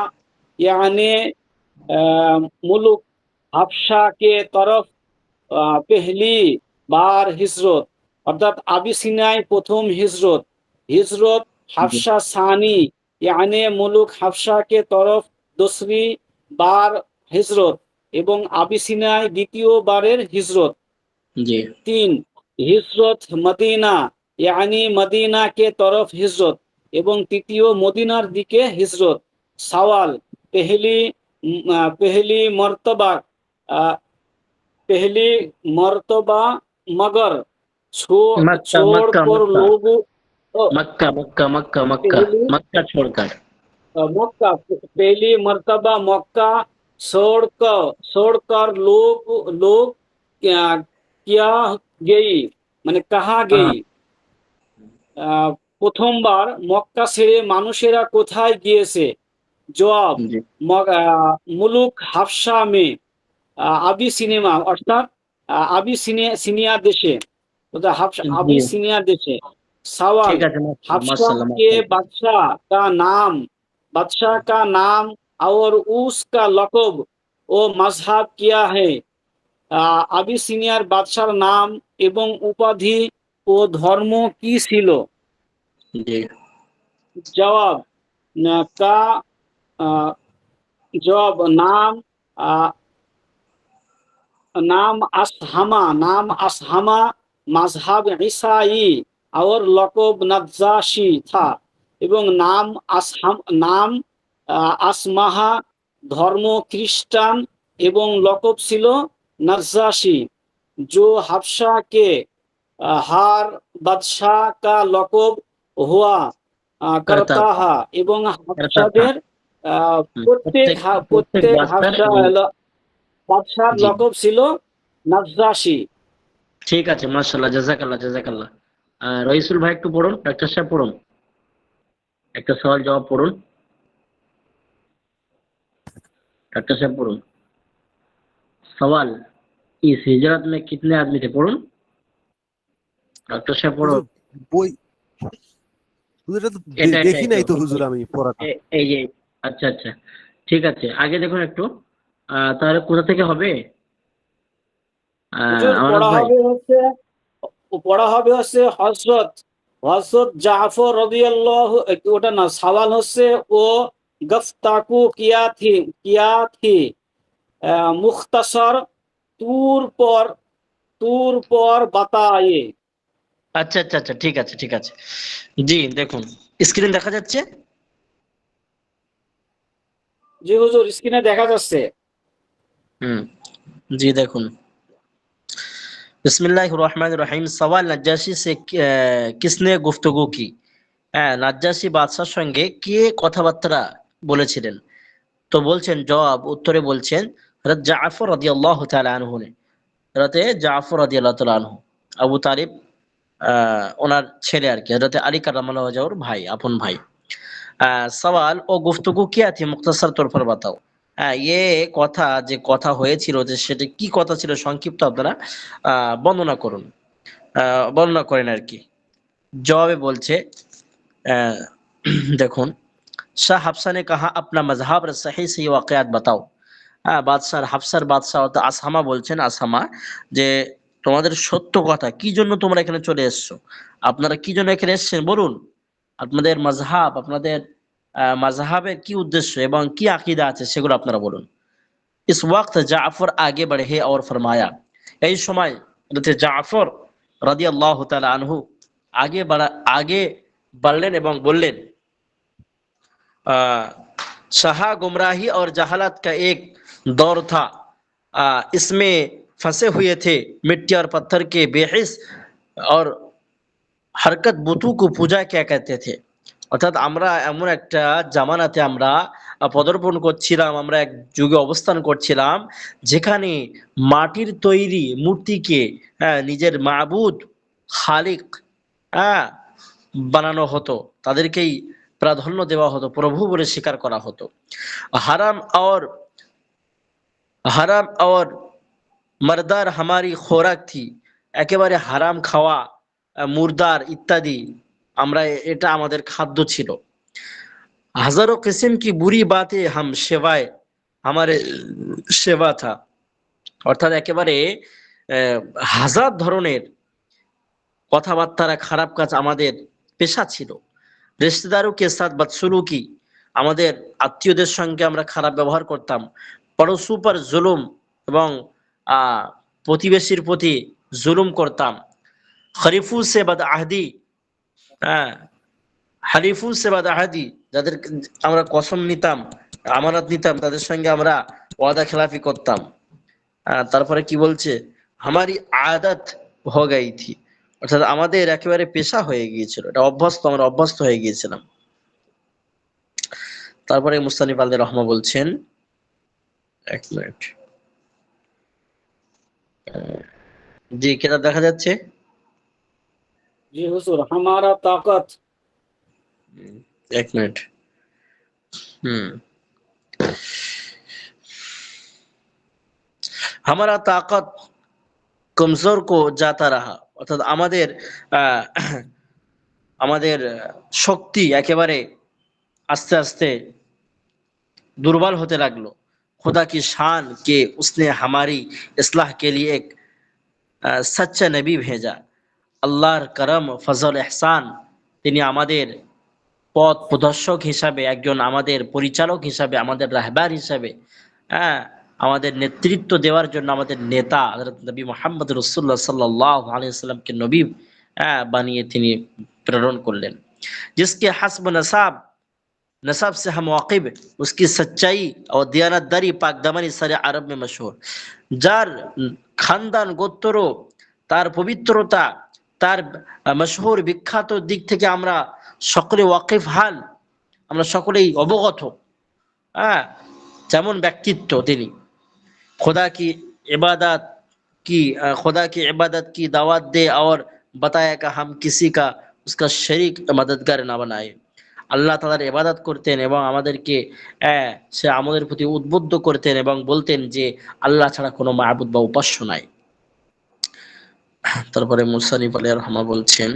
यानी मुल्क हफ्सा के तरफ पहली बार हिजरत অর্থাৎ আবিসিনিয়ায় প্রথম হিজরত। হিজরত জি হাফসা সানি यानी मुल्क हफ्सा के तरफ दूसरी बार हिजरत এবং আবিসিনিয়ায় দ্বিতীয়বারের হিজরত। জি 3 হিজরত মদিনা यानी মদিনা के तरफ हिजरत এবং তৃতীয় মদিনার দিকে হিজরত। সওয়াল, पहली मर्तबा पहली मर्तबा मगर मक्का छोड़ मक्का कर मक्का लोग मक्का मक्का मक्का मक्का पहली मक्का छोड़कर मक्का पहली मर्तबा मक्का छोड़कर लोग लोग क्या गई মানে কাহা हाँ গেই। প্রথমবার মক্কা ছেড়ে মানুষেরা কোথায় গিয়েছে? জবাব, जी মুলুক হাফসা মে আবিসিনিয়া অর্থাৎ আবিসিনিয়া দেশে অর্থাৎ जी আবিসিনিয়া দেশে। सवाल, ठीक है हफ्सा माशाल्लाह के माशाल्लाह बादशाह का नाम और उसका लकब ও मजहब क्या है? আবিসিনিয়ার বাদশার নাম এবং উপাধি ও ধর্ম কি ছিল? जी জবাব, का जवाब नाम असहमा मजहब ईसाई और लकब नज्जाशी था এবং নাম আসমাহা ধর্ম খ্রিস্টান এবং লকব ছিল नज्जाशी। जो हफ्सा के हार बादशाह का लकब हुआ करता करता था है এবং करता था হাফসাদের প্রত্যেক प्रत्येक প্রত্যেক बादशाह হাফসা বাদশার जी লকব ছিল নাজ্জাশী। ঠিক আছে মাশাআল্লাহ জাযাকাল্লাহ জাযাকাল্লাহ রইসুল ভাই একটু পড়ুন ডাক্তার সাহেব পড়ুন একটা সওয়াল জবাব পড়ুন डॉक्टर साहब पढ़ून सवाल इस हिजरत में कितने आदमी थे पढ़ून डॉक्टर साहब पढ़ो হুজুর, বই হুজুর, এটা তো এটা এটা দেখি এটা নাই তো হুজুর আমি পড়াটা। এই যে আচ্ছা আচ্ছা ঠিক আছে আগে দেখুন একটু তাহলে কোথা থেকে হবে হুজুর আমানত ভাই পড়া হবে হচ্ছে হযরত জাফর রাদিয়াল্লাহু, ওটা না, সওয়াল হচ্ছে ও গফতাকু কিয়া থি মুখতাসর তুর পর বাতায়ে। আচ্ছা আচ্ছা আচ্ছা ঠিক আছে জি দেখুন স্ক্রিন দেখা যাচ্ছে জি হুজুর, স্ক্রিনে দেখা যাচ্ছে। হুম জি দেখুন बिस्मिल्लाहिर्रहमानिर्रहीम सवाल नज्जाशी से किसने गुफ्तगू की হ্যাঁ নাজ্জাশী বাদশার সঙ্গে কে কথাবার্তা বলেছিলেন তো বলছেন জবাব উত্তরে বলছেন হযরত জাফর রাদিয়াল্লাহু তাআলা আনহু ने হযরতে জাফর রাদিয়াল্লাহু তাআলা আনহু আবু তালিব ওনার ছেলে আর কি হযরত আলী কারামাল্লাহু ওয়াজহুর ভাই আপন ভাই सवाल ও गुफ्तगू क्या थी मुख्तसर तौर पर बताओ ये কথা যে কথা হয়েছিল যে সেটা কি কথা ছিল সংক্ষিপ্ত আপনারা বর্ণনা করুন বর্ণনা করেন আর কি জবাবে বলছে দেখুন শাহ হাফসা ने कहा अपना मजहब और सही सही वाकयात बताओ হাফসার বাদশাহ অর্থাৎ আসহামা বলছেন আসহামা যে তোমাদের সত্য কথা কি জন্য তোমরা এখানে চলে এসেছো আপনারা কি জন্য এখানে এসেছেন বলুন আপনাদের মাযহাব আপনাদের মাযহাবের কি উদ্দেশ্য এবং কি আকীদা আছে সেগুলো আপনারা বলুন इस वक्त जाफर आगे बढ़े और फरमाया এই সময় হযরত জাফর রাদিয়াল্লাহু তাআলা আনহু आगे बढ़लें एवं बोलें शहा गुमराही और जहालत का एक दौर था। इसमें फंसे हुए थे मिट्टी और पत्थर के बेहिस और हरकत बुतु को पूजा क्या कहते थे। অর্থাৎ আমরা এমন একটা জামানাতে আমরা পদার্পণ করছিলাম, আমরা এক যুগে অবস্থান করছিলাম যেখানে মাটির তৈরি মূর্তিকে নিজের মাবুদ খালিক হ্যাঁ বানানো হতো, তাদেরকেই প্রাধান্য দেওয়া হতো, প্রভু বলে স্বীকার করা হতো। হারাম और मर्दार हमारी खोराक थी, একেবারে হারাম খাওয়া মুর্দার ইত্যাদি আমরা এটা আমাদের খাদ্য ছিল। हजारों किस्म की बुरी बातें हम सेवाए हमारे सेवा था, অর্থাৎ একেবারে হাজার ধরনের কথাবার্তা খারাপ কাজ আমাদের পেশা ছিল। रिश्तेदारों के साथ बदसलूकी, আমাদের আত্মীয়দের সঙ্গে আমরা খারাপ ব্যবহার করতাম। পড়োশু पर जुल्म এবং প্রতিবেশীর প্রতি জুলুম করতাম। খরিফু সে বদআহদি, হালিফু সে বদআহদি, যাদের আমরা কসম নিতাম আমানত নিতাম তাদের সঙ্গে আমরা ওয়াদা খেলাফি করতাম। তারপরে কি বলছে, हमारी आदत हो गई थी, অর্থাৎ আমাদের একেবারে পেশা হয়ে গিয়েছিল, এটা আমরা অভ্যস্ত হয়ে গিয়েছিলাম। তারপরে মুস্তানিফ আলাইহির রহমা বলছেন, এক মিনিট জি কিতাব দেখা যাচ্ছে? जी हुजूर, हमारा ताकत, एक मिनट हमारा ताकत कमजोर को जाता रहा, অর্থাৎ আমাদের শক্তি একেবারে আস্তে আস্তে दुर्बल होते लगलो। खुदा की शान के उसने हमारी इस्लाह के लिए एक सच्चा नबी भेजा। আল্লাহর করম ফজল ইহসান, তিনি আমাদের পথ প্রদর্শক হিসাবে, একজন আমাদের পরিচালক হিসাবে, আমাদের রাহবার হিসাবে, আমাদের নেতৃত্ব দেওয়ার জন্য আমাদের নেতা হযরত নবী মুহাম্মদ রাসূলুল্লাহ সাল্লাল্লাহু আলাইহি ওয়াসাল্লামকে নবী বানিয়ে তিনি প্রেরণ করলেন। जिसके हस्ब नसब से हम वाकिब, उसकी सच्चाई और दियानतदारी पाकदामनी सारे আরব में मशहूर। যার খানদান গোত্র, তার পবিত্রতা, তার মশহুর বিখ্যাত দিক থেকে আমরা সকলে ওয়াকিফ হাল, আমরা সকলেই অবগত। যেমন ব্যক্তিত্ব তিনি खुदा की इबादत की दावत दे और बताया कि हम किसी का उसका शरीक मददगार ना बनाए। আল্লাহ তাআলার ইবাদত করতেন এবং আমাদেরকে সে আমাদের প্রতি উদ্বুদ্ধ করতেন এবং বলতেন যে আল্লাহ ছাড়া কোনো মাবুদ বা উপাস্য নাই। তারপরে মুসানিফ আলাইহির রহমা বলছেন,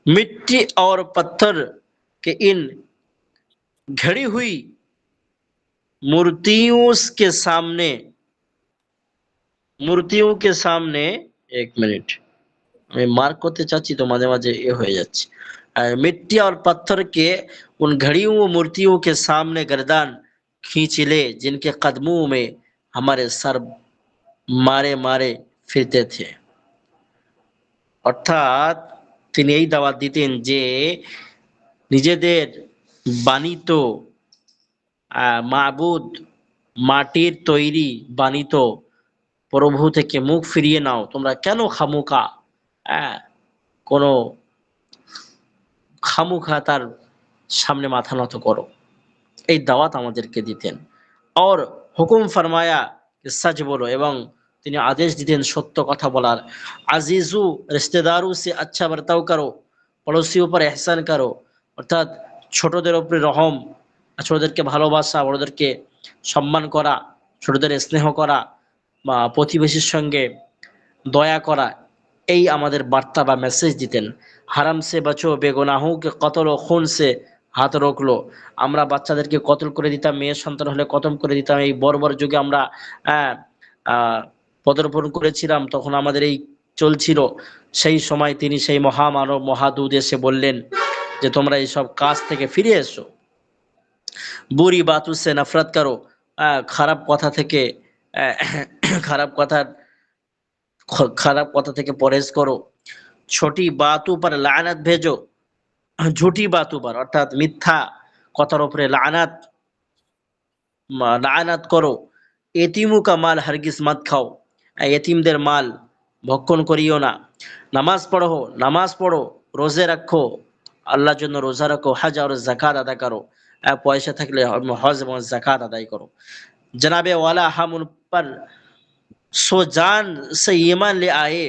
मिट्टी और पत्थर के इन घड़ी हुई मूर्तियों के सामने एक मिनट मैं मार्क करते चाची तो माঝে মাঝে ये हो যাচ্ছে। मिट्टी और पत्थर के उन घड़ियों व मूर्तियों के सामने गर्दन खींच ले जिनके कदमों में हमारे सर मारे मारे फिरते थे। অর্থাৎ তিনি এই দাওয়াত দিতেন যে নিজেদের বানিত মাবুদ, মাটির তৈরি বানিত প্রভু থেকে মুখ ফিরিয়ে নাও, তোমরা কেন খামুখা তার সামনে মাথা নত করো, এই দাওয়াত আমাদেরকে দিতেন। और হুকুম ফরমায়া कि सच बोलो, এবং তিনি আদেশ দিতেন সত্য কথা বলার। আজিজু रिश्तेदारों से अच्छा बर्ताव करो, পড়োশির উপর ইহসান করো, অর্থাৎ ছোটদের উপরে রহম, ছোটদেরকে ভালোবাসা, বড়দেরকে সম্মান করা, ছোটদের স্নেহ করা বা প্রতিবেশীর সঙ্গে দয়া করা, এই আমাদের বার্তা বা মেসেজ দিতেন। হারাম সে বাঁচো, বেগুনাহু কে কতল ও খুন সে হাত রোকলো, আমরা বাচ্চাদেরকে কতল করে দিতাম, মেয়ের সন্তান হলে কতল করে দিতাম। এই বর্বর যুগে আমরা পদার্পণ করেছিলাম, তখন আমাদের এই চলছিল। সেই সময় তিনি সেই মহামানব মহাদূত এসে বললেন যে তোমরা এইসব কাজ থেকে ফিরে এসো। বুরি বাতু সে নফরত করো, খারাপ কথা থেকে, খারাপ কথার खराब কথা থেকে পরহেজ করো, छोटी बातों पर लानत भेजो, झूठी बातों पर अर्थात मिथ्या কথার উপরে লানাত করো, এতিমু কা মাল হারগিজ মত খাও, এতিমদের মাল ভক্ষণ করিও না, নামাজ পড়ো, রোজে রাখো, আল্লাহর জন্য রোজা রাখো, হজ আর যাকাত আদায় করো, পয়সা থাকলে হজ এবং যাকাত আদায় করো। जनाबे वाला हम उन पर सो जान से ईमान ले आए,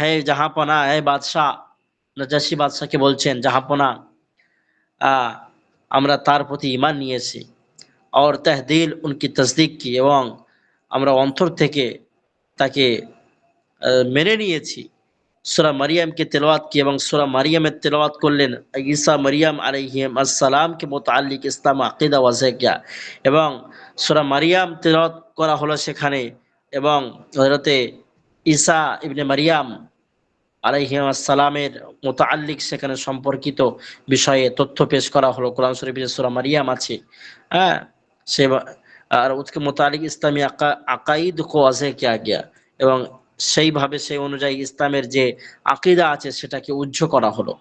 है जहाँ पना है बादशाह, নজাশী বাদশাকে বলছেন জাহাপনা, আমরা তার প্রতি ঈমান নিয়েছি, और तहदील उनकी तस्दीक की এবং আমরা অন্তর থেকে তাকে মেনে নিয়েছি। সূরা মারিয়ামকে তেলাওয়াত কি এবং সূরা মারিয়ামের তেলাওয়াত করলেন ঈসা মারিয়াম আলাইহিম আসসালাম কে মুতাআল্লিক ইসলাম আকীদা ওয়া যাকিয়া, এবং সূরা মারিয়াম তেলাওয়াত করা হলো সেখানে, এবং হযরতে ঈসা ইবনে মারিয়াম আলাইহিম আসসালামের মুতাআল্লিক সেখানে সম্পর্কিত বিষয়ে তথ্য পেশ করা হলো। কোরআন শরীফে সূরা মারিয়াম আছে, হ্যাঁ, সে আর उसके मुतालिक ইসলামী আকাইদ को वाज़ेह किया गया, এবং সেইভাবে সেই অনুযায়ী ইসলামের যে আকীদা আছে সেটাকে উজ্জ্ব করা হলো।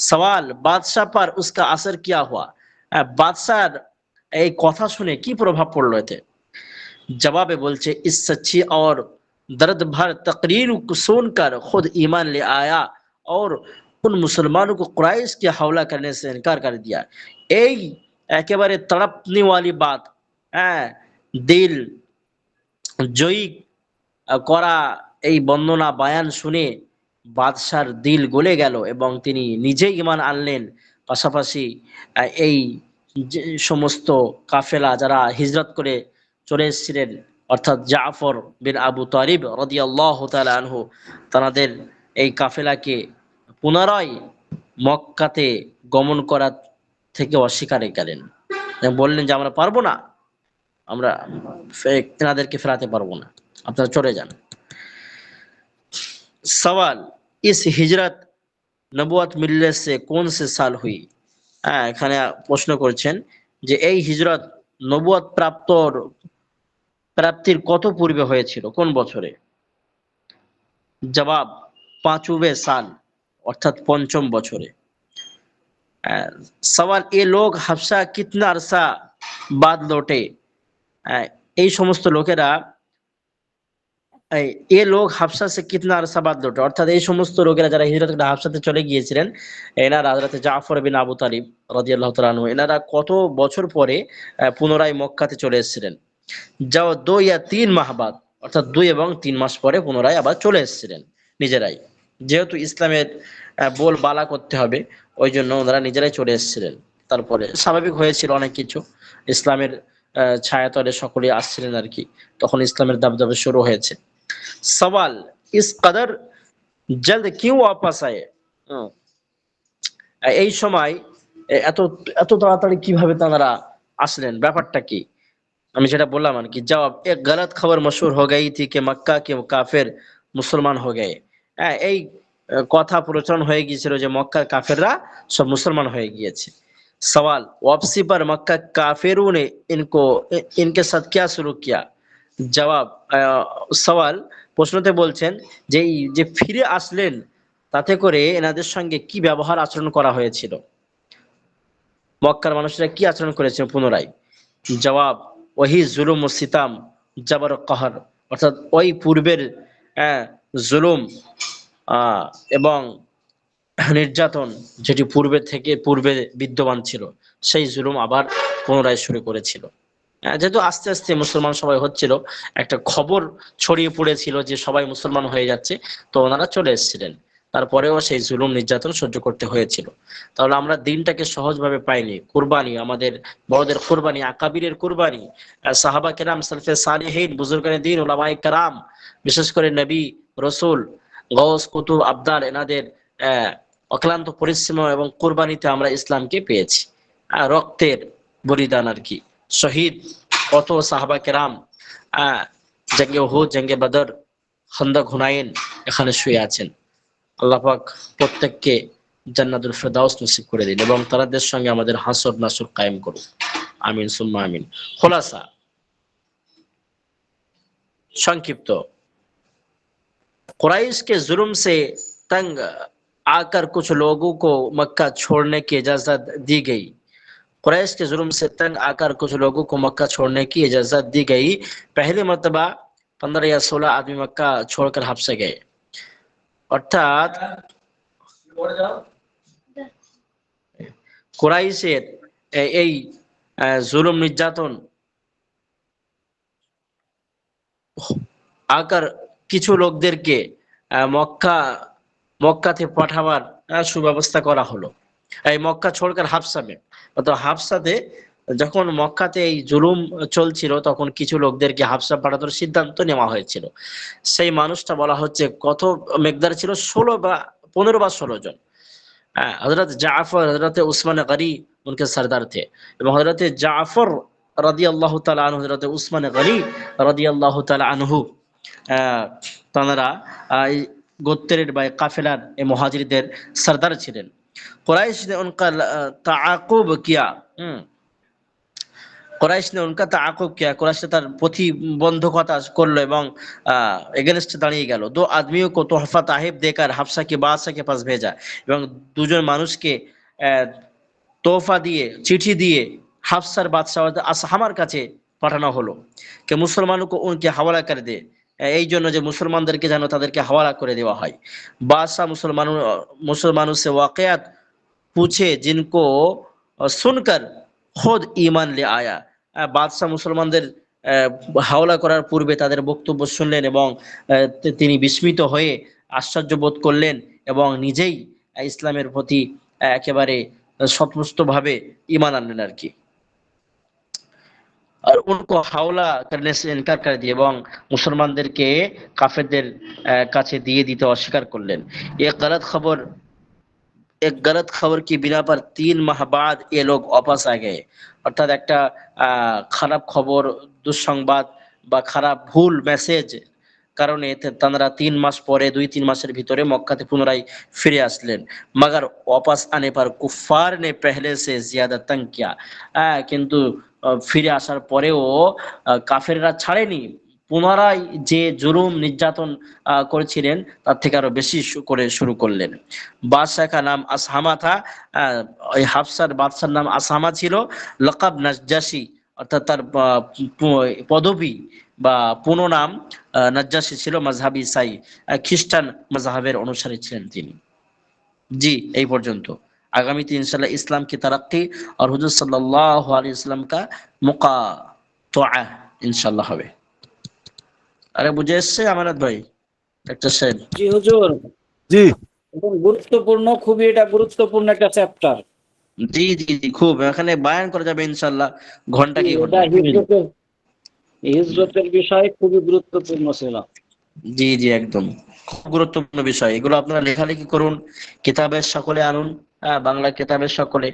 সওয়াল, বাদশাহ पर उसका असर क्या हुआ, বাদশার এই কথা শুনে কি প্রভাব পড়লো এতে? जवाब बोलचे इस सच्ची और दर्द भर तकरीर को सुनकर खुद ईमान ले आया और उन मुसलमानों को कुरैश के हवाला करने से इनकार कर दिया। এই একেবারে তড়পনে वाली बात, দিল জয়ী করা এই বর্ণনা বায়ান শুনে বাদশার দিল গলে গেল এবং তিনি নিজেই ঈমান আনলেন। পাশাপাশি এই যে সমস্ত কাফেলা যারা হিজরত করে চলে এসেছিলেন, অর্থাৎ জাফর বিন আবু তালিব রাদিয়াল্লাহু তাআলা আনহু, তাদের এই কাফেলাকে পুনরায় মক্কাতে গমন করা থেকে অস্বীকার করেন, বললেন যে আমরা পারবো না, আমরা এনাদেরকে ফেরাতে পারবো না, আপনারা চলে যান। सवाल, इस हिजरत नबुवत मिलने से कौन से साल हुई? এখানে প্রশ্ন করছেন যে এই হিজরত নবুয়ত প্রাপ্তির কত পূর্বে হয়েছিল, কোন বছরে? জবাব, 5वें साल অর্থাৎ 5ম বছরে। सवाल, ये लोग हबशा कितना अरसा बाद लौटे? এই সমস্ত লোকেরা এ লোক হাবশা সে কিতনা আরসা বাদ লৌটে, অর্থাৎ এই সমস্ত লোকেরা যারা হিজরত করে হাবশাতে চলে গিয়েছিলেন, এনারা হযরত জাফর বিন আবু তালিব রাদিয়াল্লাহু তাআলা আনহু, এনারা কত বছর পরে পুনরায় মক্কাতে চলে এসেছিলেন? যাও 2 या 3 মাহ বাদ, অর্থাৎ 2 এবং 3 মাস পরে পুনরায় আবার চলে এসেছিলেন নিজেরাই, যেহেতু ইসলামের বল বালা করতে হবে ওই জন্য ওনারা নিজেরাই চলে এসেছিলেন। তারপরে স্বাভাবিক হয়েছিল অনেক কিছু, ইসলামের ছায়াতলে সকলে আসছিলেন আর কি, তখন ইসলামের দাবদাবা শুরু হয়েছে। सवाल, इस कदर जल्द क्यों वापस आए? এই সময় এত এত তাড়াতাড়ি কিভাবে তারা আসলেন, ব্যাপারটা কি? আমি যেটা বললাম আর কি। জবাব, এক गलत खबर मशहूर हो गई थी कि मक्का के काफिर मुसलमान हो गए। এই কথা প্রচলন হয়ে গিয়েছিল যে মক্কার কাফেররা সব মুসলমান হয়ে গিয়েছে। सवाल, वापसी पर मक्का काफिरों ने इनके साथ क्या सलूक किया? জবাব, সওয়াল, প্রশ্নতে বলছেন যে যে ফিরে আসলেন তাতে করে এনাদের সঙ্গে কি ব্যবহার আচরণ করা হয়েছিল, মক্কার মানুষরা কি আচরণ করেছে পুনরায়? জবাব, ওহি জুলুম ও সিতাম জবর কহর, অর্থাৎ ওই পূর্বের জুলুম এবং নির্যাতন যেটি পূর্বে বিদ্যমান ছিল, সেই জুলুম আবার পুনরায় শুরু করেছিল। যেহেতু আস্তে আস্তে মুসলমান সবাই হচ্ছিল, একটা খবর ছড়িয়ে পড়েছিল যে সবাই মুসলমান হয়ে যাচ্ছে, তো ওনারা চলে এসেছিলেন, তারপরেও সেই জুলুম নির্যাতন সহ্য করতে হয়েছিল। তাহলে আমরা দিনটাকে সহজভাবে পাইনি, কুরবানি, আমাদের বড়দের কুরবানি, আকাবিরের কুরবানি, সাহাবা কেরাম, সালফে সালেহিন, বুজুর্গানে দ্বীন, উলামায়ে কেরাম, বিশেষ করে নবী রসুল, গৌস, কুতুব, আবদাল, এনাদের অক্লান্ত পরিশ্রম এবং কুরবানিতে আমরা ইসলামকে পেয়েছি। রক্তের বলিদান আর কি, শহীদ কত সাহাবা কেরাম জঙ্গে উহুদ, জঙ্গে বদর, খন্দক, হুনাইন এখানে শুয়ে আছেন। আল্লাহ পাক প্রত্যেককে জান্নাতুল ফেরদাউস নসিব করে দিন এবং তাদের সঙ্গে আমাদের হাসর নাসর কায়েম করুন, আমিন সুম্মা আমিন। খোলাসা, সংক্ষিপ্ত, कुरैश के जुल्म से तंग आकर कुछ लोगों को मक्का छोड़ने की इजाजत दी गई। कुरैश के जुल्म से तंग आकर कुछ लोगों को मक्का छोड़ने की इजाजत दी गई। पहली मर्तबा 15 या 16 आदमी मक्का छोड़कर हबसे गए। অর্থাৎ কুরাইশের এই জুলুম নির্যাতন আকার কিছু লোকদেরকে মক্কাতে পাঠাবার সুব্যবস্থা করা হলো। এই মক্কা छोड़कर হাবসা में তো হাবসাতে যখন মক্কাতে এই জুলুম চলছিল তখন কিছু লোকদেরকে হাবসা পাঠানোর সিদ্ধান্ত নেওয়া হয়েছিল। সেই মানুষটা বলা হচ্ছে কত মেকদার ছিল 16 বা 15 বা 16 জন। हजरत जाफर हजरत उस्मान गनी उनके सरदार थे এবং हजरत जाफर রাদিয়াল্লাহু তাআলা আনহু হযরত উসমান গনি রাদিয়াল্লাহু তাআলা আনহু তারা এই গোত্রের বা কাফেলার এই মুহাজিরদের সরদার ছিলেন। কুরাইশ ने उनका ताअकुब किया কুরাইশ ने उनका ताअकुब किया কুরাইশ তার প্রতিবন্ধকতা করলো এবং এগেইনস্ট দাঁড়িয়ে গেল। दो आदमियों को तोहफा ताहिब देकर हफ्सा के बादशाह के पास भेजा এবং দুজন মানুষকে তোহফা দিয়ে চিঠি দিয়ে হাফসার বাদশাহ আসহামার কাছে পাঠানো হলো कि मुसलमानों को उनके हवाला कर दे এই জন্য যে মুসলমানদেরকে যেন তাদেরকে হাওয়ালা করে দেওয়া হয়। বাদশাহ मुसलमानों से वाकयात पूछे जिनको सुनकर खुद ईमान ले आया। বাদশাহ মুসলমানদের হাওলা করার পূর্বে তাদের বক্তব্য শুনলেন এবং তিনি বিস্মিত হয়ে আশ্চর্য বোধ করলেন এবং নিজেই ইসলামের প্রতি একেবারে সন্তুষ্টভাবে ঈমান আনলেন আর কি। আর উनको হাওলা करने से इनकार कर दिया এবং মুসলমানদেরকে কাফেরদের কাছে দিয়ে দিতে অস্বীকার করলেন। एक गलत खबर की बिना पर 3 माह बाद ये लोग वापस आ गए। অর্থাৎ একটা খারাপ খবর দুঃসংবাদ বা খারাপ ভুল মেসেজ কারণে তারা 3 মাস পরে 2-3 মাসের ভিতরে মক্কাতে পুনরায় ফিরে আসলেন। मगर वापस आने पर कुफार ने पहले से ज्यादा तंग किया। কিন্তু ফিরে আসার পরেও কাফেররা ছাড়েনি, পুনরায় যে জুলুম নির্যাতন করেছিলেন তার থেকে আরো বেশি করে শুরু করলেন। বাদশাহ का नाम আসহামা था। ওই হাফসার বাদশার নাম আসহামা ছিল। লকাব নাজ্জাশী অর্থাৎ তার পদবী বা পুরো নাম নাজ্জাশী ছিল। মাযহাব ঈসাই খ্রিস্টান মাযহাবের অনুসারী ছিলেন তিনি। জি এই পর্যন্ত। আগামীতে ইনশাআল্লাহ ইসলাম की तरक्की और हुजूर सल्लल्लाहु अलैहि वसल्लम का मुकातआ ইনশাআল্লাহ হবে। আরে বুঝে এসছে আমানত ভাই ডাক্তার সাহেব? জি হুজুর, জি এবং গুরুত্বপূর্ণ, খুবই এটা গুরুত্বপূর্ণ একটা চ্যাপ্টার। জি জি জি খুব এখানে বয়ান করা যাবে ইনশাআল্লাহ ঘন্টা কি ঘন্টা। হিজরতের বিষয় খুবই গুরুত্বপূর্ণ ছিল। জি জি একদম খুব গুরুত্বপূর্ণ বিষয়। এগুলো আপনারা লেখালেখি করুন, কিতাবের সকলে আনুন, বাংলা কিতাবের সকলে,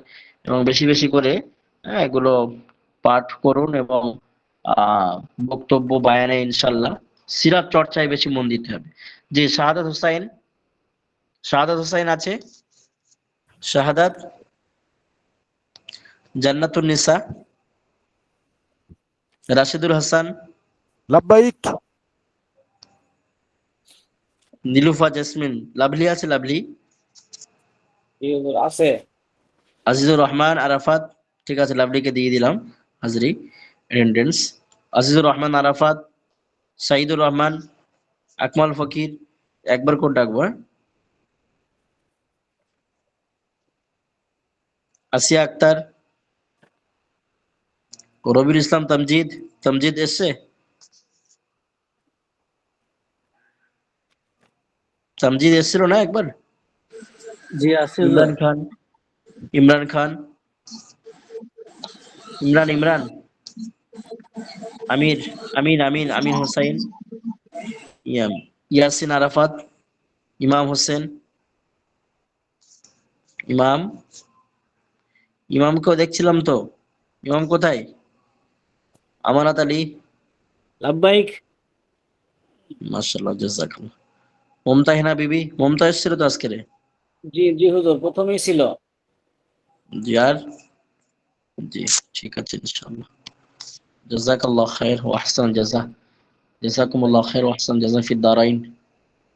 এবং বেশি বেশি করে এগুলো পাঠ করুন এবং বক্তব্য বায়ানে ইনশাআল্লাহ সিরাত চর্চায় বেশি মন দিতে হবে। জি শাহাদাত হোসাইন আছে, শাহাদাত, জান্নাতুন নিসা, রাশিদুল হাসান, লাব্বাইক, নীলুফা জেসমিন, লাভলি আছে, লাভলি জি হুজুর আছে। আজিজুর রহমান আরাফাত, ঠিক আছে লাভলিকে দিয়ে দিলাম হাজরি অ্যাটেন্ডেন্স। আজিজুর রহমান আরাফাত, সাইদুর রহমান, আকমাল ফকির, একবার কোড ডাকবো, আসিয়া আক্তার, রবির ইসলাম, তমজিদ এসছে, তমজিদ এসছিল না একবার? জি আছে। ইমরান খান, ইমরান, আমিন হোসাইন, ইয়াসিন আরাফাত, ইমাম হোসেন, ইমামকেও দেখছিলাম তো, ইমাম কোথায়? আমানত আলী, লাব্বাইক। মাশাআল্লাহ জাযাকাল্লাহ। মুমতাহিনা বিবি, মুমতা এসেছিল তো আজকে? জি জি হুজুর প্রথমেই ছিল। জি আর জি ঠিক আছে ইনশাআল্লাহ। জাযাকাল্লাহ খাইর ওয়া আহসান জাযা, জাযাকুমুল্লাহ খাইর ওয়া আহসান জাযা ফিদ দারাইন।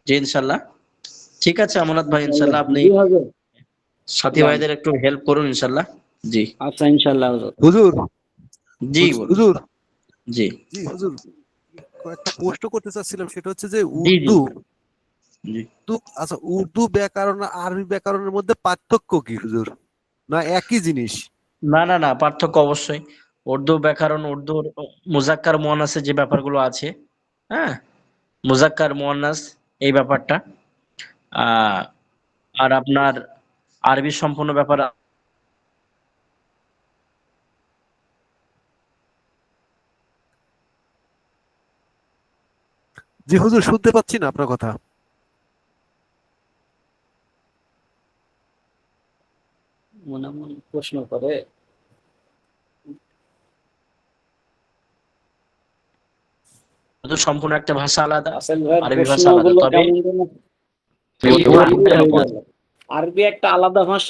জি ইনশাল্লাহ। ঠিক আছে আমানত ভাই, ইনশাল্লাহ আপনি জি হুজুর। সাথী ভাইদের একটু হেল্প করুন ইনশাল্লাহ। জি আচ্ছা ইনশাআল্লাহ হুজুর। হুজুর জি বলুন। হুজুর জি জি হুজুর, কয়েকটা প্রশ্ন করতে চাচ্ছিলাম, সেটা হচ্ছে যে জি জি উর্দু জি। আচ্ছা, উর্দু ব্যাকরণ আর আরবি ব্যাকরণের মধ্যে পার্থক্য কি হুজুর, না একই জিনিস? না না না, পার্থক্য অবশ্যই। উর্দু ব্যাকরণ, উর্দুর মুজাক্কার মুয়ান্নাসের যে ব্যাপারগুলো আছে, হ্যাঁ, মুজাক্কার মুয়ান্নাস এই ব্যাপারটা, আহ, আর আপনার আরবি সম্পূর্ণ ব্যাপার। জি হুজুর, শুনতে পাচ্ছি না আপনার কথা। মনে মনে প্রশ্ন করে। উর্দু সম্পূর্ণ একটা ভাষা আলাদা, রাসেল ভাইয়ের আরবি ভাষা আলাদা, প্রশ্নগুলো তবে কেমন যেন উর্দু ভারী হয়ে গেল। আরবি একটা আলাদা ভাষা,